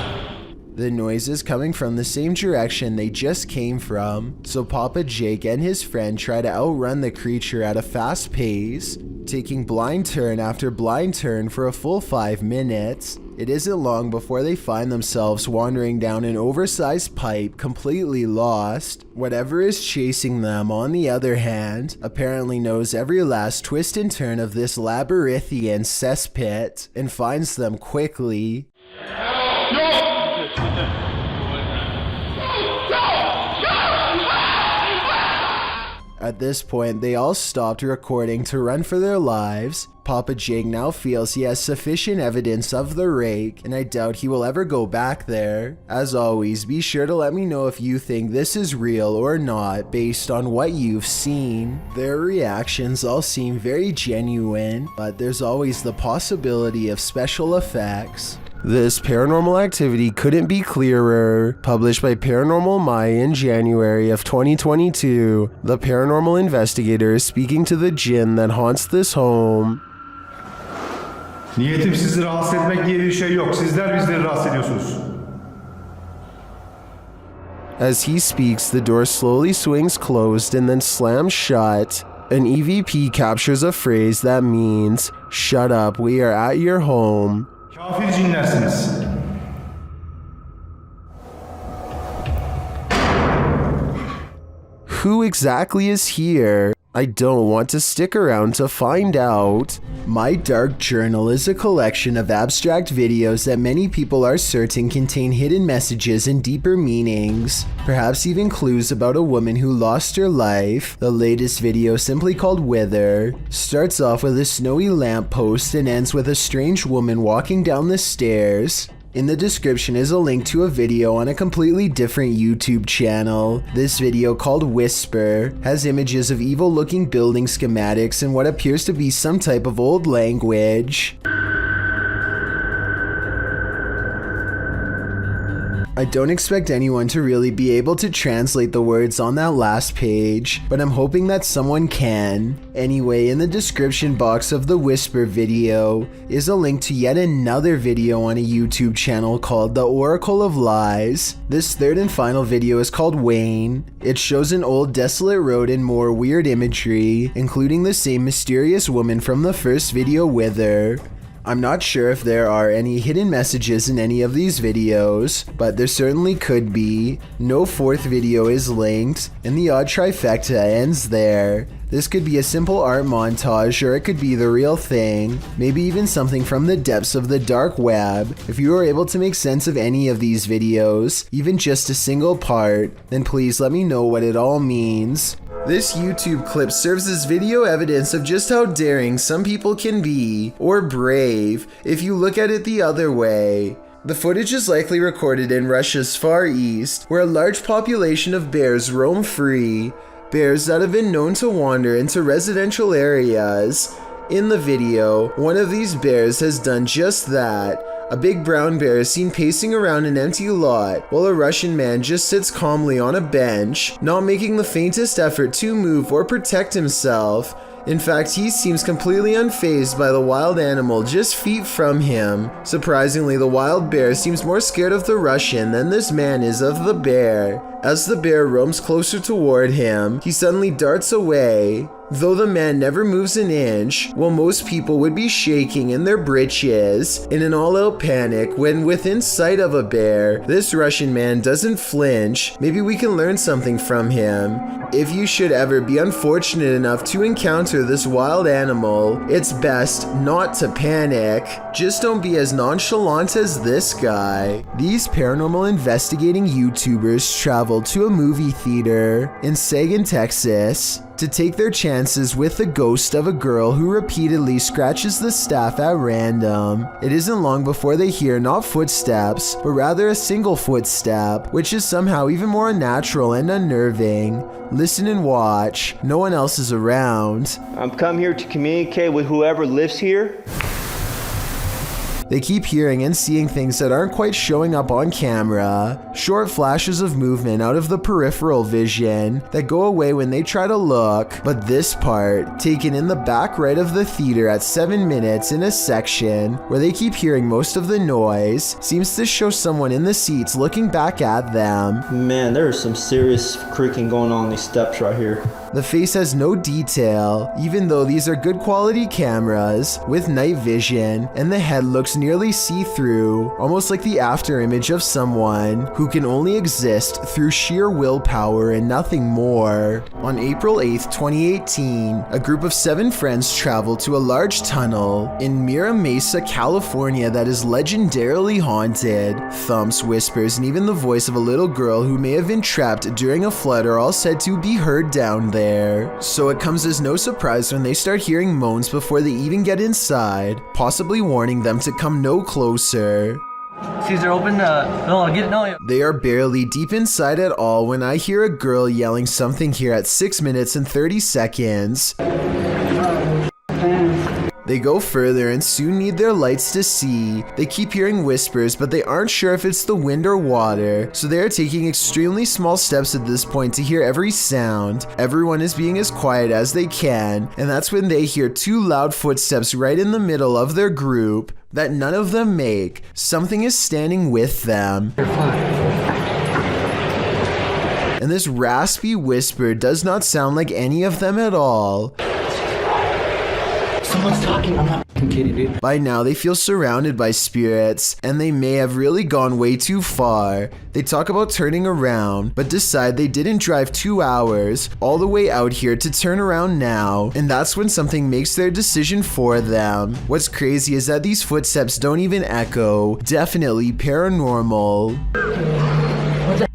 The noise is coming from the same direction they just came from, so Papa Jake and his friend try to outrun the creature at a fast pace, taking blind turn after blind turn for a full 5 minutes. It isn't long before they find themselves wandering down an oversized pipe, completely lost. Whatever is chasing them, on the other hand, apparently knows every last twist and turn of this labyrinthian cesspit and finds them quickly. At this point, they all stopped recording to run for their lives. Papa Jake now feels he has sufficient evidence of the rake, and I doubt he will ever go back there. As always, be sure to let me know if you think this is real or not based on what you've seen. Their reactions all seem very genuine, but there's always the possibility of special effects. This paranormal activity couldn't be clearer. Published by Paranormal Maya in January of 2022, the paranormal investigator is speaking to the Jinn that haunts this home. Niyetim sizi rahatsız etmek diye bir şey yok. Sizler bizleri rahatsız ediyorsunuz. As he speaks, the door slowly swings closed and then slams shut. An EVP captures a phrase that means, "Shut up, we are at your home." Kafir cinlersiniz. Who exactly is here? I don't want to stick around to find out. My Dark Journal is a collection of abstract videos that many people are certain contain hidden messages and deeper meanings, perhaps even clues about a woman who lost her life. The latest video, simply called Wither, starts off with a snowy lamppost and ends with a strange woman walking down the stairs. In the description is a link to a video on a completely different YouTube channel. This video, called Whisper, has images of evil looking building schematics and what appears to be some type of old language. I don't expect anyone to really be able to translate the words on that last page, but I'm hoping that someone can. Anyway, in the description box of the Whisper video is a link to yet another video on a YouTube channel called The Oracle of Lies. This third and final video is called Wayne. It shows an old desolate road and more weird imagery, including the same mysterious woman from the first video with her. I'm not sure if there are any hidden messages in any of these videos, but there certainly could be. No fourth video is linked, and the odd trifecta ends there. This could be a simple art montage, or it could be the real thing, maybe even something from the depths of the dark web. If you are able to make sense of any of these videos, even just a single part, then please let me know what it all means. This YouTube clip serves as video evidence of just how daring some people can be, or brave, if you look at it the other way. The footage is likely recorded in Russia's Far East, where a large population of bears roam free, bears that have been known to wander into residential areas. In the video, one of these bears has done just that. A big brown bear is seen pacing around an empty lot, while a Russian man just sits calmly on a bench, not making the faintest effort to move or protect himself. In fact, he seems completely unfazed by the wild animal just feet from him. Surprisingly, the wild bear seems more scared of the Russian than this man is of the bear. As the bear roams closer toward him, he suddenly darts away. Though the man never moves an inch, while most people would be shaking in their britches in an all-out panic when within sight of a bear, this Russian man doesn't flinch. Maybe we can learn something from him. If you should ever be unfortunate enough to encounter this wild animal, it's best not to panic. Just don't be as nonchalant as this guy. These paranormal investigating YouTubers traveled to a movie theater in Sagan, Texas, to take their chances with the ghost of a girl who repeatedly scratches the staff at random. It isn't long before they hear not footsteps, but rather a single footstep, which is somehow even more unnatural and unnerving. Listen and watch. No one else is around. I'm come here to communicate with whoever lives here. They keep hearing and seeing things that aren't quite showing up on camera. Short flashes of movement out of the peripheral vision that go away when they try to look. But this part, taken in the back right of the theater at 7 minutes in a section where they keep hearing most of the noise, seems to show someone in the seats looking back at them. Man, there's some serious creaking going on these steps right here. The face has no detail, even though these are good quality cameras with night vision, and the head looks nearly see-through, almost like the after image of someone who can only exist through sheer willpower and nothing more. On April 8th, 2018, a group of 7 friends traveled to a large tunnel in Miram Mesa, California that is legendarily haunted. Thumps, whispers, and even the voice of a little girl who may have been trapped during a flood are all said to be heard down there. So it comes as no surprise when they start hearing moans before they even get inside, possibly warning them to come no closer. Caesar, open no. They are barely deep inside at all when I hear a girl yelling something here at 6 minutes and 30 seconds. They go further and soon need their lights to see. They keep hearing whispers, but they aren't sure if it's the wind or water, so they are taking extremely small steps at this point to hear every sound. Everyone is being as quiet as they can, and that's when they hear 2 loud footsteps right in the middle of their group that none of them make. Something is standing with them. And this raspy whisper does not sound like any of them at all. Someone's talking. I'm not kidding, dude. By now, they feel surrounded by spirits, and they may have really gone way too far. They talk about turning around, but decide they didn't drive 2 hours all the way out here to turn around now, and that's when something makes their decision for them. What's crazy is that these footsteps don't even echo. Definitely paranormal. What's that?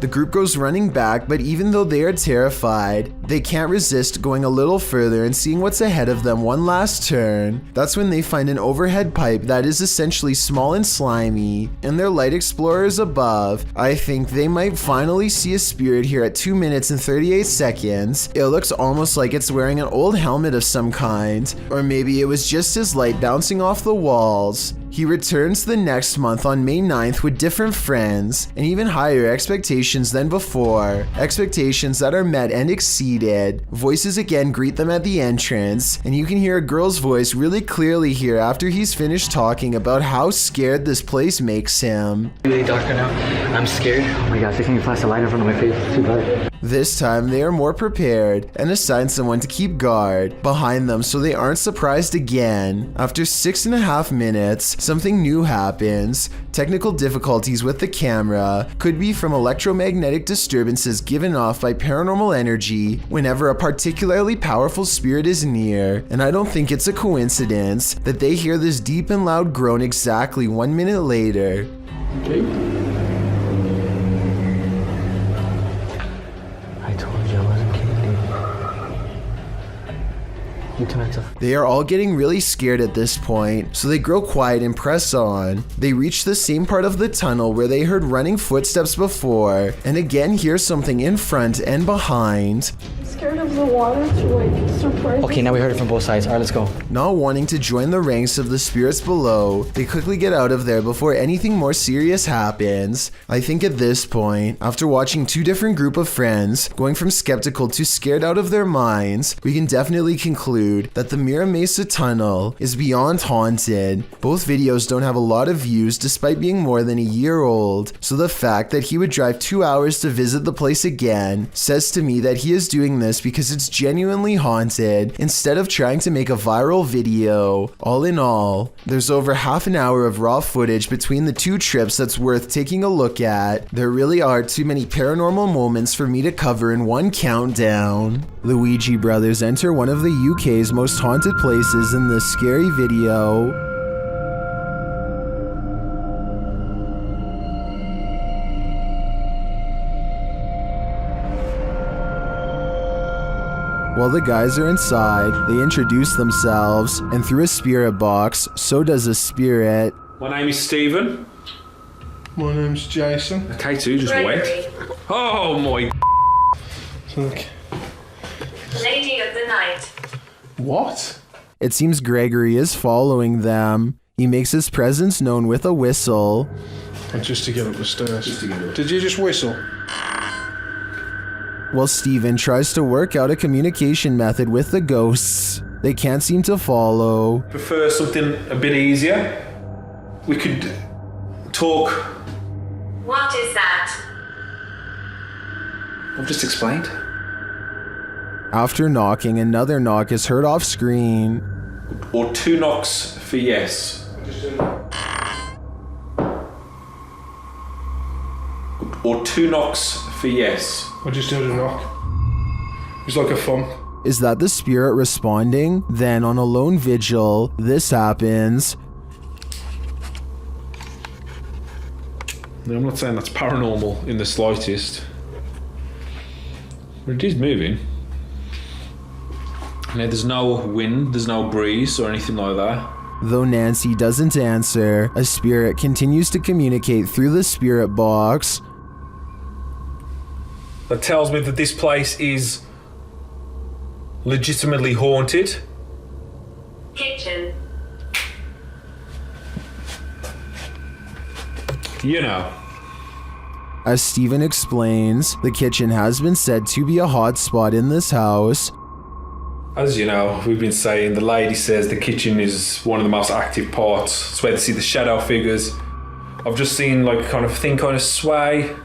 The group goes running back, but even though they are terrified, they can't resist going a little further and seeing what's ahead of them one last turn. That's when they find an overhead pipe that is essentially small and slimy, and their light explorers above. I think they might finally see a spirit here at 2 minutes and 38 seconds. It looks almost like it's wearing an old helmet of some kind, or maybe it was just his light bouncing off the walls. He returns the next month on May 9th with different friends and even higher expectations than before. Expectations that are met and exceeded. Voices again greet them at the entrance, and you can hear a girl's voice really clearly here after he's finished talking about how scared this place makes him. Really dark right now. I'm scared. Oh my god, they can flash a light in front of my face. It's too bad. This time they are more prepared and assign someone to keep guard behind them so they aren't surprised again. After 6.5 minutes, something new happens. Technical difficulties with the camera could be from electromagnetic disturbances given off by paranormal energy whenever a particularly powerful spirit is near, and I don't think it's a coincidence that they hear this deep and loud groan exactly 1 minute later. Okay. I told you I wasn't kidding, dude. You too much. They are all getting really scared at this point, so they grow quiet and press on. They reach the same part of the tunnel where they heard running footsteps before, and again hear something in front and behind. Scared of the water to like surprise. Okay, now we heard it from both sides. Alright, let's go. Not wanting to join the ranks of the spirits below, they quickly get out of there before anything more serious happens. I think at this point, after watching two different group of friends going from skeptical to scared out of their minds, we can definitely conclude that the Miram Mesa tunnel is beyond haunted. Both videos don't have a lot of views despite being more than a year old, so the fact that he would drive 2 hours to visit the place again says to me that he is doing this because it's genuinely haunted instead of trying to make a viral video. All in all, there's over half an hour of raw footage between the two trips that's worth taking a look at. There really are too many paranormal moments for me to cover in one countdown. Luigi brothers enter one of the UK's most haunted places in this scary video. While the guys are inside, they introduce themselves, and through a spirit box, so does a spirit. My name is Stephen. My name's Jason. Okay, two just went. Oh my. Look. Lady of the night. What? It seems Gregory is following them. He makes his presence known with a whistle. And just to get up the stairs. Did you just whistle? While Steven tries to work out a communication method with the ghosts, they can't seem to follow. Prefer something a bit easier? We could talk. What is that? I've just explained. After knocking, another knock is heard off screen. Or 2 knocks for yes. Or 2 knocks for yes. I just heard a knock. It's like a thump. Is that the spirit responding? Then on a lone vigil, this happens. No, I'm not saying that's paranormal in the slightest. But it is moving. Now there's no wind, there's no breeze or anything like that. Though Nancy doesn't answer, a spirit continues to communicate through the spirit box. That tells me that this place is legitimately haunted. Kitchen. You know. As Steven explains, the kitchen has been said to be a hot spot in this house. As you know, we've been saying, the lady says the kitchen is one of the most active parts. It's where they see the shadow figures. I've just seen like kind of thing kind of sway.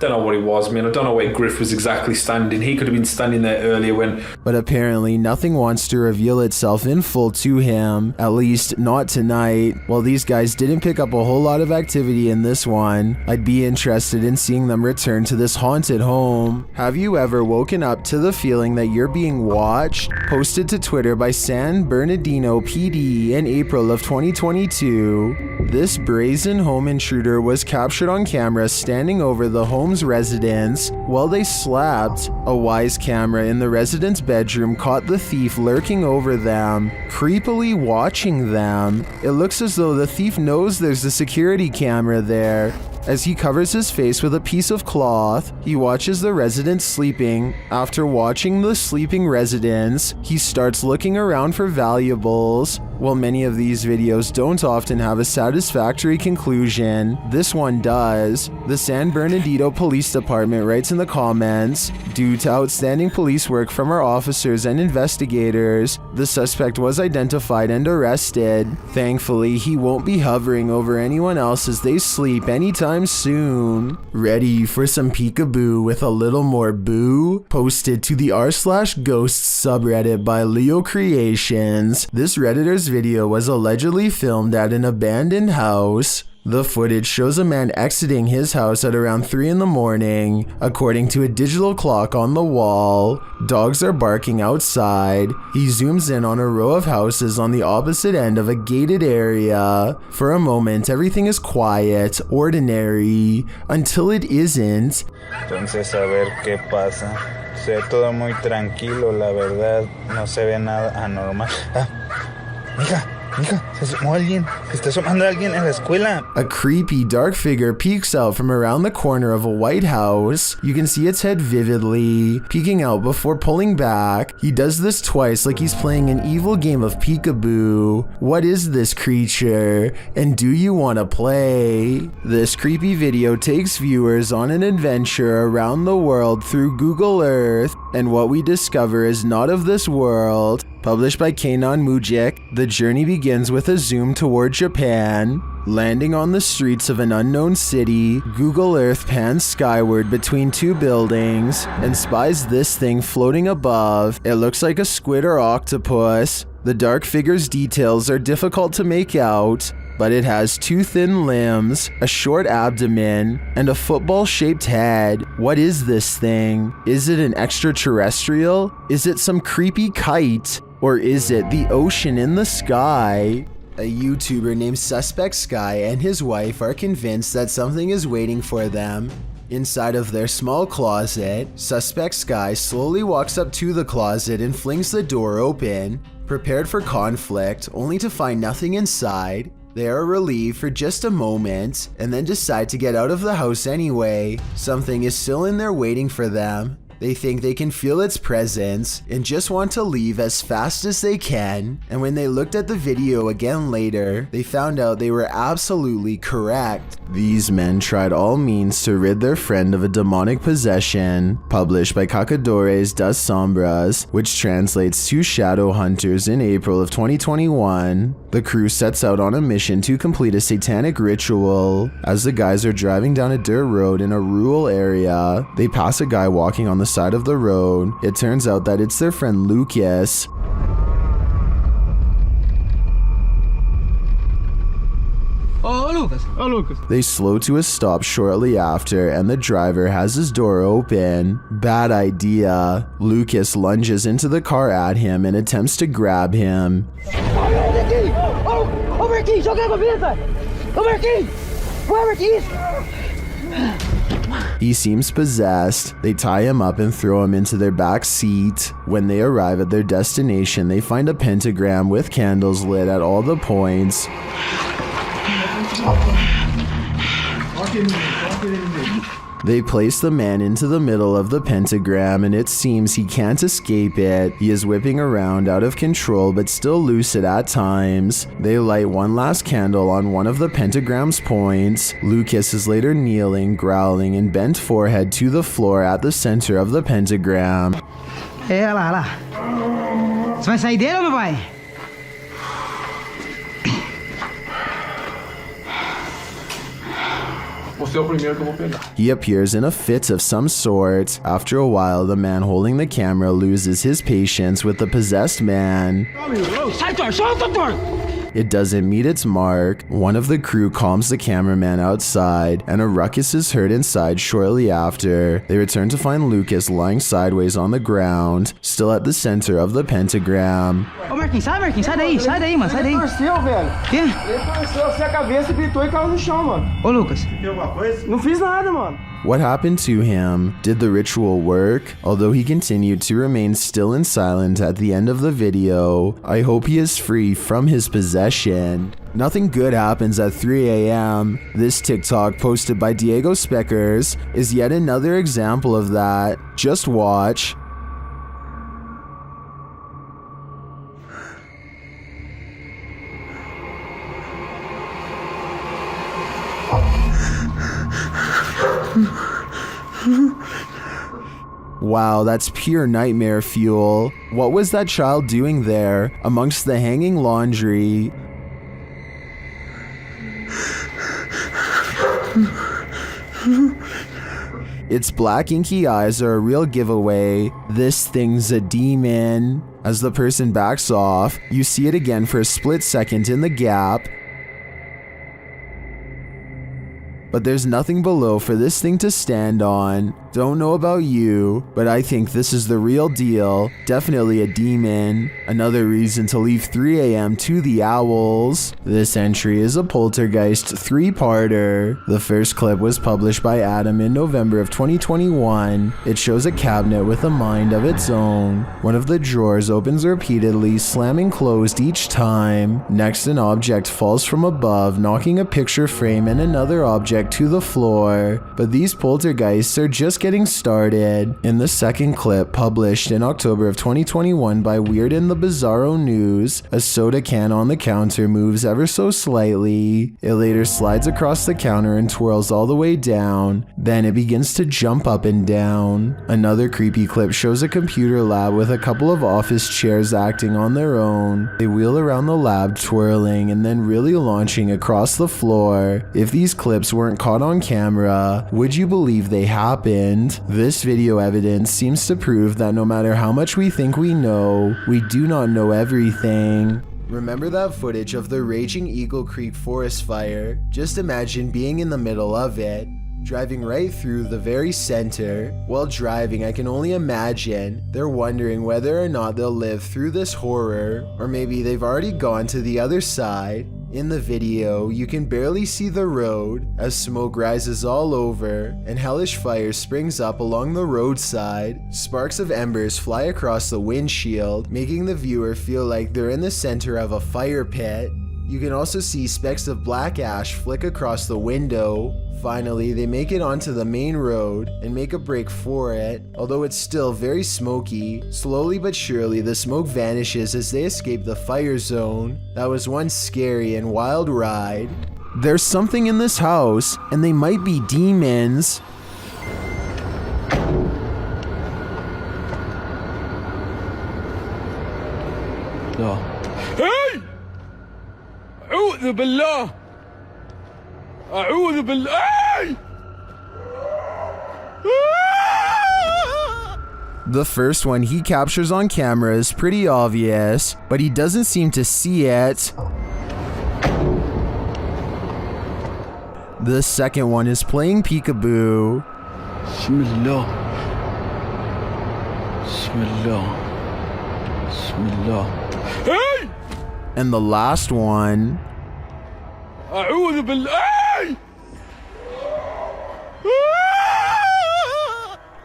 Don't know what it was. I mean, I don't know where Griff was exactly standing. He could have been standing there earlier when... But apparently nothing wants to reveal itself in full to him, at least not tonight. While these guys didn't pick up a whole lot of activity in this one, I'd be interested in seeing them return to this haunted home. Have you ever woken up to the feeling that you're being watched? Posted to Twitter by San Bernardino PD in April of 2022. This brazen home intruder was captured on camera standing over the home's residents while they slept. A wise camera in the resident's bedroom caught the thief lurking over them, creepily watching them. It looks as though the thief knows there's a security camera there. As he covers his face with a piece of cloth, he watches the residents sleeping. After watching the sleeping residents, he starts looking around for valuables. While many of these videos don't often have a satisfactory conclusion, this one does. The San Bernardino Police Department writes in the comments, "Due to outstanding police work from our officers and investigators, the suspect was identified and arrested. Thankfully, he won't be hovering over anyone else as they sleep anytime soon." Ready for some peekaboo with a little more boo? Posted to the r/ghosts subreddit by Leo Creations. This Redditor's video was allegedly filmed at an abandoned house. The footage shows a man exiting his house at around 3 in the morning, according to a digital clock on the wall. Dogs are barking outside. He zooms in on a row of houses on the opposite end of a gated area. For a moment, everything is quiet, ordinary, until it isn't. Entonces a ver qué pasa. Se ve todo muy tranquilo, la verdad, no se ve nada anormal. Mija, se asomó alguien. Se está asomando alguien en la escuela. A creepy dark figure peeks out from around the corner of a white house. You can see its head vividly, peeking out before pulling back. He does this twice like he's playing an evil game of peekaboo. What is this creature? And do you want to play? This creepy video takes viewers on an adventure around the world through Google Earth, and what we discover is not of this world. Published by Kanon Mujik, the journey begins with a zoom toward Japan. Landing on the streets of an unknown city, Google Earth pans skyward between two buildings and spies this thing floating above. It looks like a squid or octopus. The dark figure's details are difficult to make out, but it has two thin limbs, a short abdomen, and a football-shaped head. What is this thing? Is it an extraterrestrial? Is it some creepy kite? Or is it the ocean in the sky? A YouTuber named Suspect Sky and his wife are convinced that something is waiting for them. Inside of their small closet, Suspect Sky slowly walks up to the closet and flings the door open, prepared for conflict, only to find nothing inside. They are relieved for just a moment, and then decide to get out of the house anyway. Something is still in there waiting for them. They think they can feel its presence and just want to leave as fast as they can. And when they looked at the video again later, they found out they were absolutely correct. These men tried all means to rid their friend of a demonic possession. Published by Cacadores das Sombras, which translates to Shadow Hunters in April of 2021. The crew sets out on a mission to complete a satanic ritual. As the guys are driving down a dirt road in a rural area, they pass a guy walking on the side of the road. It turns out that it's their friend Lucas. Oh, Lucas. They slow to a stop shortly after, and the driver has his door open. Bad idea. Lucas lunges into the car at him and attempts to grab him. Over aqui, joga água benta! Over aqui! Over aqui! He seems possessed. They tie him up and throw him into their back seat. When they arrive at their destination, they find a pentagram with candles lit at all the points. They place the man into the middle of the pentagram, and it seems he can't escape it. He is whipping around out of control but still lucid at times. They light one last candle on one of the pentagram's points. Lucas is later kneeling, growling, and bent forehead to the floor at the center of the pentagram. É, olha lá, olha lá. Você vai sair dele ou não vai? He appears in a fit of some sort. After a while, the man holding the camera loses his patience with the possessed man. It doesn't meet its mark. One of the crew calms the cameraman outside, and a ruckus is heard inside shortly after. They return to find Lucas lying sideways on the ground, still at the center of the pentagram. Ô Merkin, sai daí, mano, sai daí. Ele torceu, velho. Quê? Ele torceu assim a cabeça, gritou e caiu no chão, mano. Ô, Lucas. Tem alguma coisa? Não fiz nada, mano. What happened to him? Did the ritual work? Although he continued to remain still and silent at the end of the video, I hope he is free from his possession. Nothing good happens at 3 a.m. This TikTok posted by Diego Speckers is yet another example of that. Just watch. Wow, that's pure nightmare fuel. What was that child doing there, amongst the hanging laundry? Its black inky eyes are a real giveaway. This thing's a demon. As the person backs off, you see it again for a split second in the gap. But there's nothing below for this thing to stand on. Don't know about you, but I think this is the real deal. Definitely a demon. Another reason to leave 3 a.m. to the owls. This entry is a Poltergeist 3-parter. The first clip was published by Adam in November of 2021. It shows a cabinet with a mind of its own. One of the drawers opens repeatedly, slamming closed each time. Next, an object falls from above, knocking a picture frame and another object to the floor. But these poltergeists are just getting started. In the second clip, published in October of 2021 by Weird and the Bizarro News, a soda can on the counter moves ever so slightly. It later slides across the counter and twirls all the way down. Then it begins to jump up and down. Another creepy clip shows a computer lab with a couple of office chairs acting on their own. They wheel around the lab, twirling and then really launching across the floor. If these clips weren't caught on camera, would you believe they happened? This video evidence seems to prove that no matter how much we think we know, we do not know everything. Remember that footage of the raging Eagle Creek forest fire? Just imagine being in the middle of it, driving right through the very center. While driving, I can only imagine they're wondering whether or not they'll live through this horror, or maybe they've already gone to the other side. In the video, you can barely see the road as smoke rises all over and hellish fire springs up along the roadside. Sparks of embers fly across the windshield, making the viewer feel like they're in the center of a fire pit. You can also see specks of black ash flick across the window. Finally, they make it onto the main road and make a break for it. Although it's still very smoky, slowly but surely the smoke vanishes as they escape the fire zone. That was one scary and wild ride. There's something in this house, and they might be demons. No. Hey! أعوذ بالله! أعوذ بالله! The first one he captures on camera is pretty obvious, but he doesn't seem to see it. The second one is playing Peekaboo. Bismillah. Bismillah. Bismillah. Hey! And the last one. أعوذ بالله!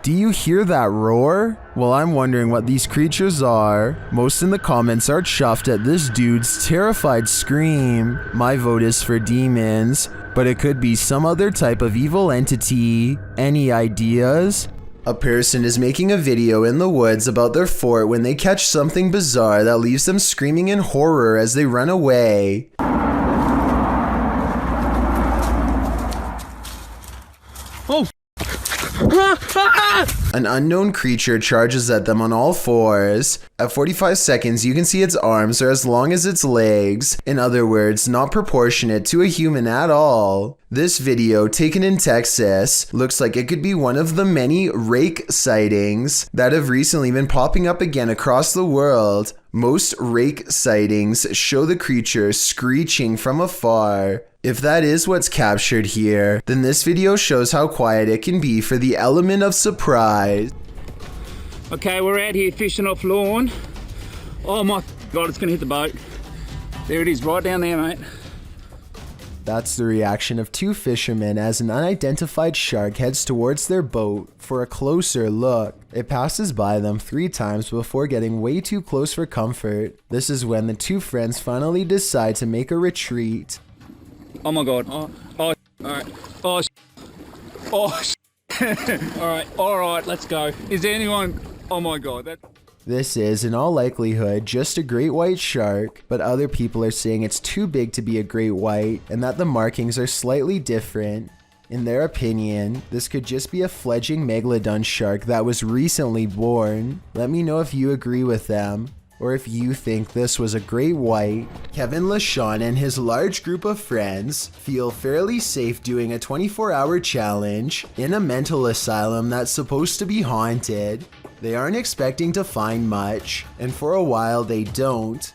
Do you hear that roar? Well, I'm wondering what these creatures are. Most in the comments are chuffed at this dude's terrified scream. My vote is for demons, but it could be some other type of evil entity. Any ideas? A person is making a video in the woods about their fort when they catch something bizarre that leaves them screaming in horror as they run away. Oh! An unknown creature charges at them on all fours. At 45 seconds, you can see its arms are as long as its legs. In other words, not proportionate to a human at all. This video, taken in Texas, looks like it could be one of the many rake sightings that have recently been popping up again across the world. Most rake sightings show the creature screeching from afar. If that is what's captured here, then this video shows how quiet it can be for the element of surprise. Okay, we're out here fishing off lawn. Oh my God, it's gonna hit the boat. There it is, right down there, mate. That's the reaction of two fishermen as an unidentified shark heads towards their boat for a closer look. It passes by them 3 times before getting way too close for comfort. This is when the two friends finally decide to make a retreat. Oh my God. Oh, alright. Alright, let's go. Is there anyone? Oh my God. This is, in all likelihood, just a great white shark, but other people are saying it's too big to be a great white and that the markings are slightly different. In their opinion, this could just be a fledgling megalodon shark that was recently born. Let me know if you agree with them, or if you think this was a great white. Kevin LaShawn and his large group of friends feel fairly safe doing a 24-hour challenge in a mental asylum that's supposed to be haunted. They aren't expecting to find much, and for a while they don't.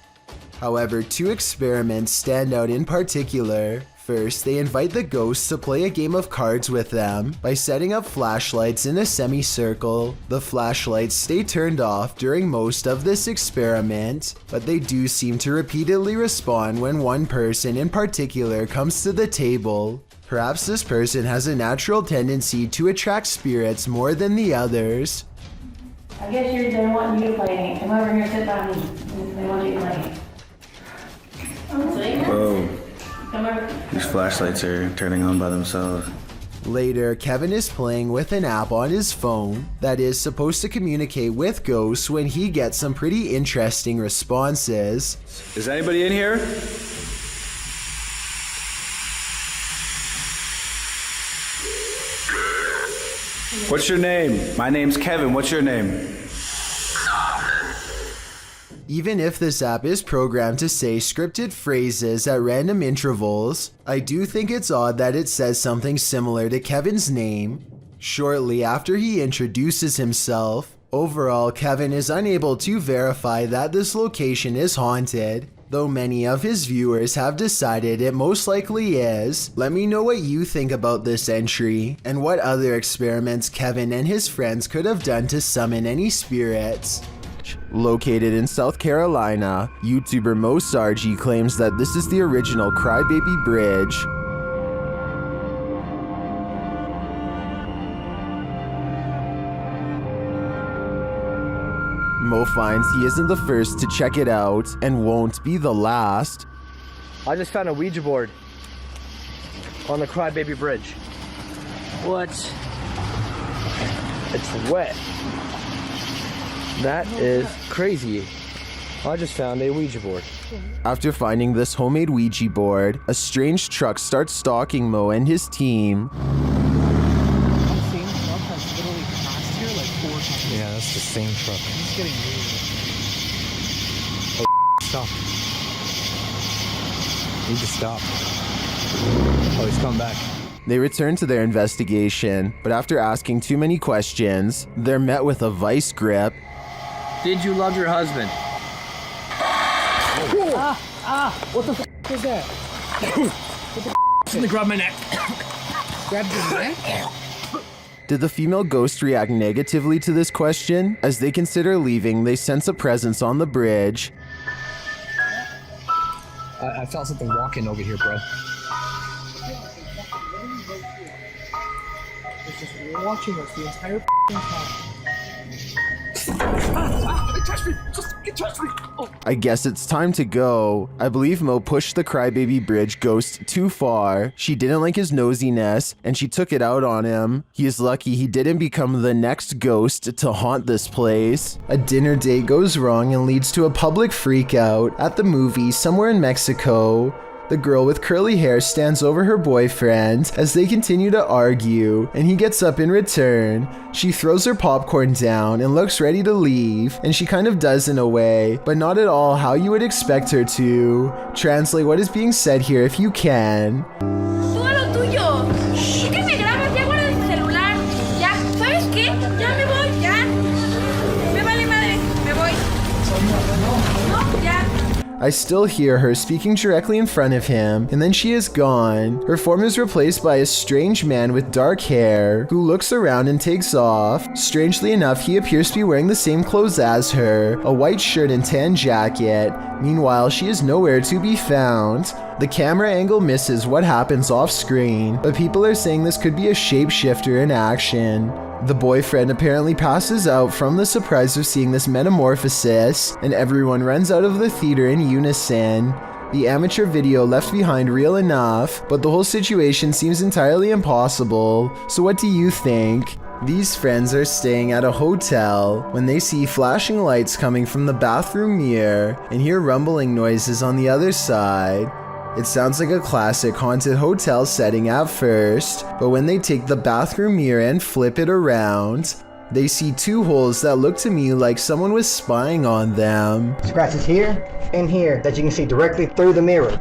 However, 2 experiments stand out in particular. First, they invite the ghosts to play a game of cards with them by setting up flashlights in a semicircle. The flashlights stay turned off during most of this experiment, but they do seem to repeatedly respond when one person in particular comes to the table. Perhaps this person has a natural tendency to attract spirits more than the others. I guess they want you to play. Come over here and sit by me. They want you to play. Whoa. These flashlights are turning on by themselves. Later, Kevin is playing with an app on his phone that is supposed to communicate with ghosts when he gets some pretty interesting responses. Is anybody in here? What's your name? My name's Kevin. What's your name? Even if this app is programmed to say scripted phrases at random intervals, I do think it's odd that it says something similar to Kevin's name shortly after he introduces himself. Overall, Kevin is unable to verify that this location is haunted, though many of his viewers have decided it most likely is. Let me know what you think about this entry, and what other experiments Kevin and his friends could have done to summon any spirits. Located in South Carolina, YouTuber Mo Sargi claims that this is the original Crybaby Bridge. Mo finds he isn't the first to check it out, and won't be the last. I just found a Ouija board on the Crybaby Bridge. What? It's wet. That is crazy. I just found a Ouija board. After finding this homemade Ouija board, a strange truck starts stalking Mo and his team. Yeah, that's the same truck. He's getting weird. Oh, stop. Need to stop. Oh, he's coming back. They return to their investigation, but after asking too many questions, they're met with a vice grip. Did you love your husband? What the f is that? What the f Let me grab my neck. Grab your neck? Did the female ghost react negatively to this question? As they consider leaving, they sense a presence on the bridge. I felt something walking over here, bro. It's just watching us the entire time. It touched me! It touched me! Oh. I guess it's time to go. I believe Mo pushed the Crybaby Bridge ghost too far. She didn't like his nosiness, and she took it out on him. He is lucky he didn't become the next ghost to haunt this place. A dinner date goes wrong and leads to a public freakout at the movie somewhere in Mexico. The girl with curly hair stands over her boyfriend as they continue to argue, and he gets up in return. She throws her popcorn down and looks ready to leave, and she kind of does in a way, but not at all how you would expect her to. Translate what is being said here if you can. Tú a lo tuyo. ¿Por qué me grabas? Ya guarda el celular. Ya, ¿sabes qué? Ya me voy, ya. Me vale madre, me voy. No, ya. I still hear her speaking directly in front of him, and then she is gone. Her form is replaced by a strange man with dark hair who looks around and takes off. Strangely enough, he appears to be wearing the same clothes as her, a white shirt and tan jacket. Meanwhile, she is nowhere to be found. The camera angle misses what happens off screen, but people are saying this could be a shapeshifter in action. The boyfriend apparently passes out from the surprise of seeing this metamorphosis, and everyone runs out of the theater in unison. The amateur video left behind real enough, but the whole situation seems entirely impossible. So what do you think? These friends are staying at a hotel when they see flashing lights coming from the bathroom mirror and hear rumbling noises on the other side. It sounds like a classic haunted hotel setting at first, but when they take the bathroom mirror and flip it around, they see two holes that look to me like someone was spying on them. Scratches here and here that you can see directly through the mirror.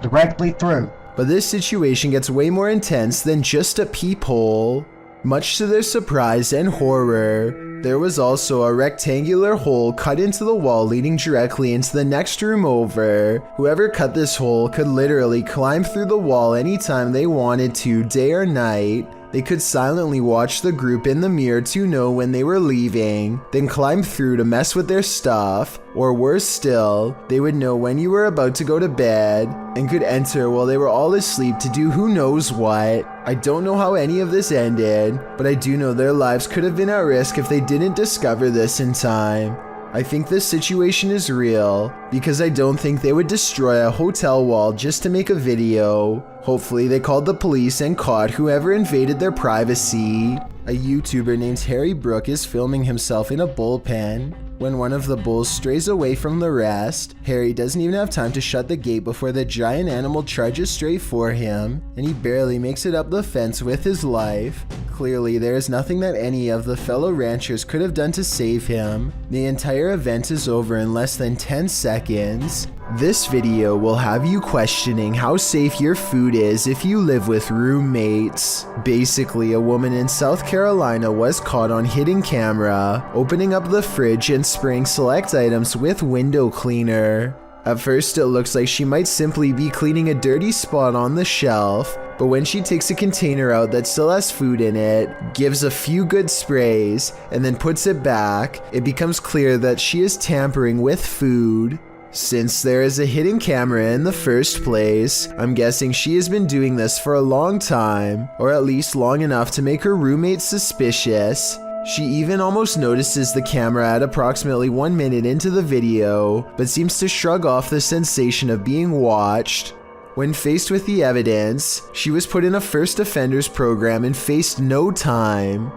Directly through. But this situation gets way more intense than just a peephole. Much to their surprise and horror, there was also a rectangular hole cut into the wall leading directly into the next room over. Whoever cut this hole could literally climb through the wall anytime they wanted to, day or night. They could silently watch the group in the mirror to know when they were leaving, then climb through to mess with their stuff, or worse still, they would know when you were about to go to bed, and could enter while they were all asleep to do who knows what. I don't know how any of this ended, but I do know their lives could have been at risk if they didn't discover this in time. I think this situation is real, because I don't think they would destroy a hotel wall just to make a video. Hopefully they called the police and caught whoever invaded their privacy. A YouTuber named Harry Brook is filming himself in a bullpen. When one of the bulls strays away from the rest, Harry doesn't even have time to shut the gate before the giant animal charges straight for him, and he barely makes it up the fence with his life. Clearly, there is nothing that any of the fellow ranchers could have done to save him. The entire event is over in less than 10 seconds. This video will have you questioning how safe your food is if you live with roommates. Basically, a woman in South Carolina was caught on hidden camera, opening up the fridge and spraying select items with window cleaner. At first, it looks like she might simply be cleaning a dirty spot on the shelf, but when she takes a container out that still has food in it, gives a few good sprays, and then puts it back, it becomes clear that she is tampering with food. Since there is a hidden camera in the first place, I'm guessing she has been doing this for a long time, or at least long enough to make her roommates suspicious. She even almost notices the camera at approximately 1 minute into the video, but seems to shrug off the sensation of being watched. When faced with the evidence, she was put in a first offenders program and faced no time.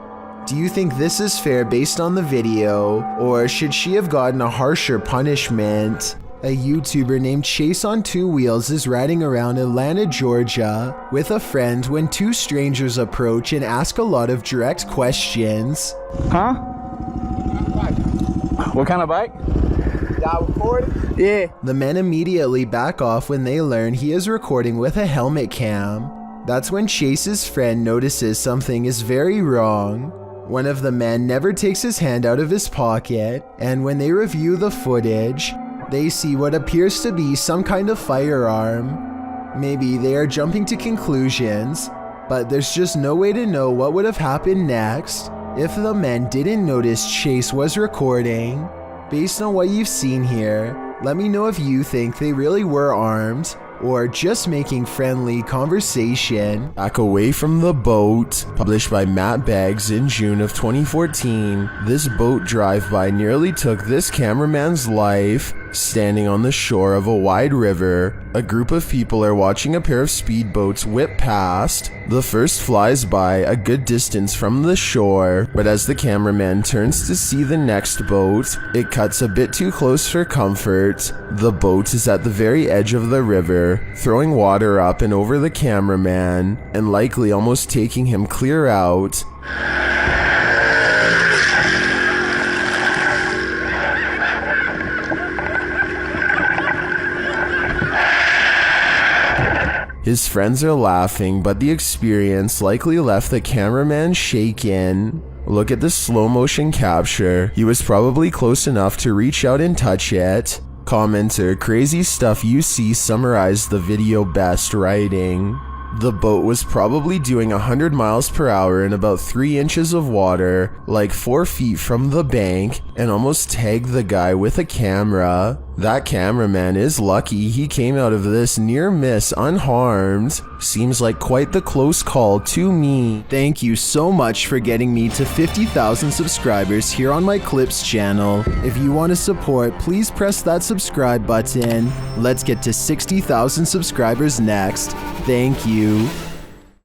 Do you think this is fair based on the video, or should she have gotten a harsher punishment? A YouTuber named Chase on Two Wheels is riding around Atlanta, Georgia with a friend when two strangers approach and ask a lot of direct questions. Huh? What kind of bike? Y'all recording? Yeah. The men immediately back off when they learn he is recording with a helmet cam. That's when Chase's friend notices something is very wrong. One of the men never takes his hand out of his pocket, and when they review the footage, they see what appears to be some kind of firearm. Maybe they are jumping to conclusions, but there's just no way to know what would have happened next if the men didn't notice Chase was recording. Based on what you've seen here, let me know if you think they really were armed, or just making friendly conversation. Back Away from the Boat, published by Matt Beggs in June of 2014. This boat drive-by nearly took this cameraman's life. Standing on the shore of a wide river, a group of people are watching a pair of speedboats whip past. The first flies by a good distance from the shore, but as the cameraman turns to see the next boat, it cuts a bit too close for comfort. The boat is at the very edge of the river, throwing water up and over the cameraman, and likely almost taking him clear out. His friends are laughing, but the experience likely left the cameraman shaken. Look at the slow motion capture. He was probably close enough to reach out and touch it. Commenter, crazy stuff you see summarized the video best, writing, the boat was probably doing 100 miles per hour in about 3 inches of water, like 4 feet from the bank, and almost tagged the guy with a camera. That cameraman is lucky he came out of this near miss unharmed. Seems like quite the close call to me. Thank you so much for getting me to 50,000 subscribers here on my Clips channel. If you want to support, please press that subscribe button. Let's get to 60,000 subscribers next. Thank you.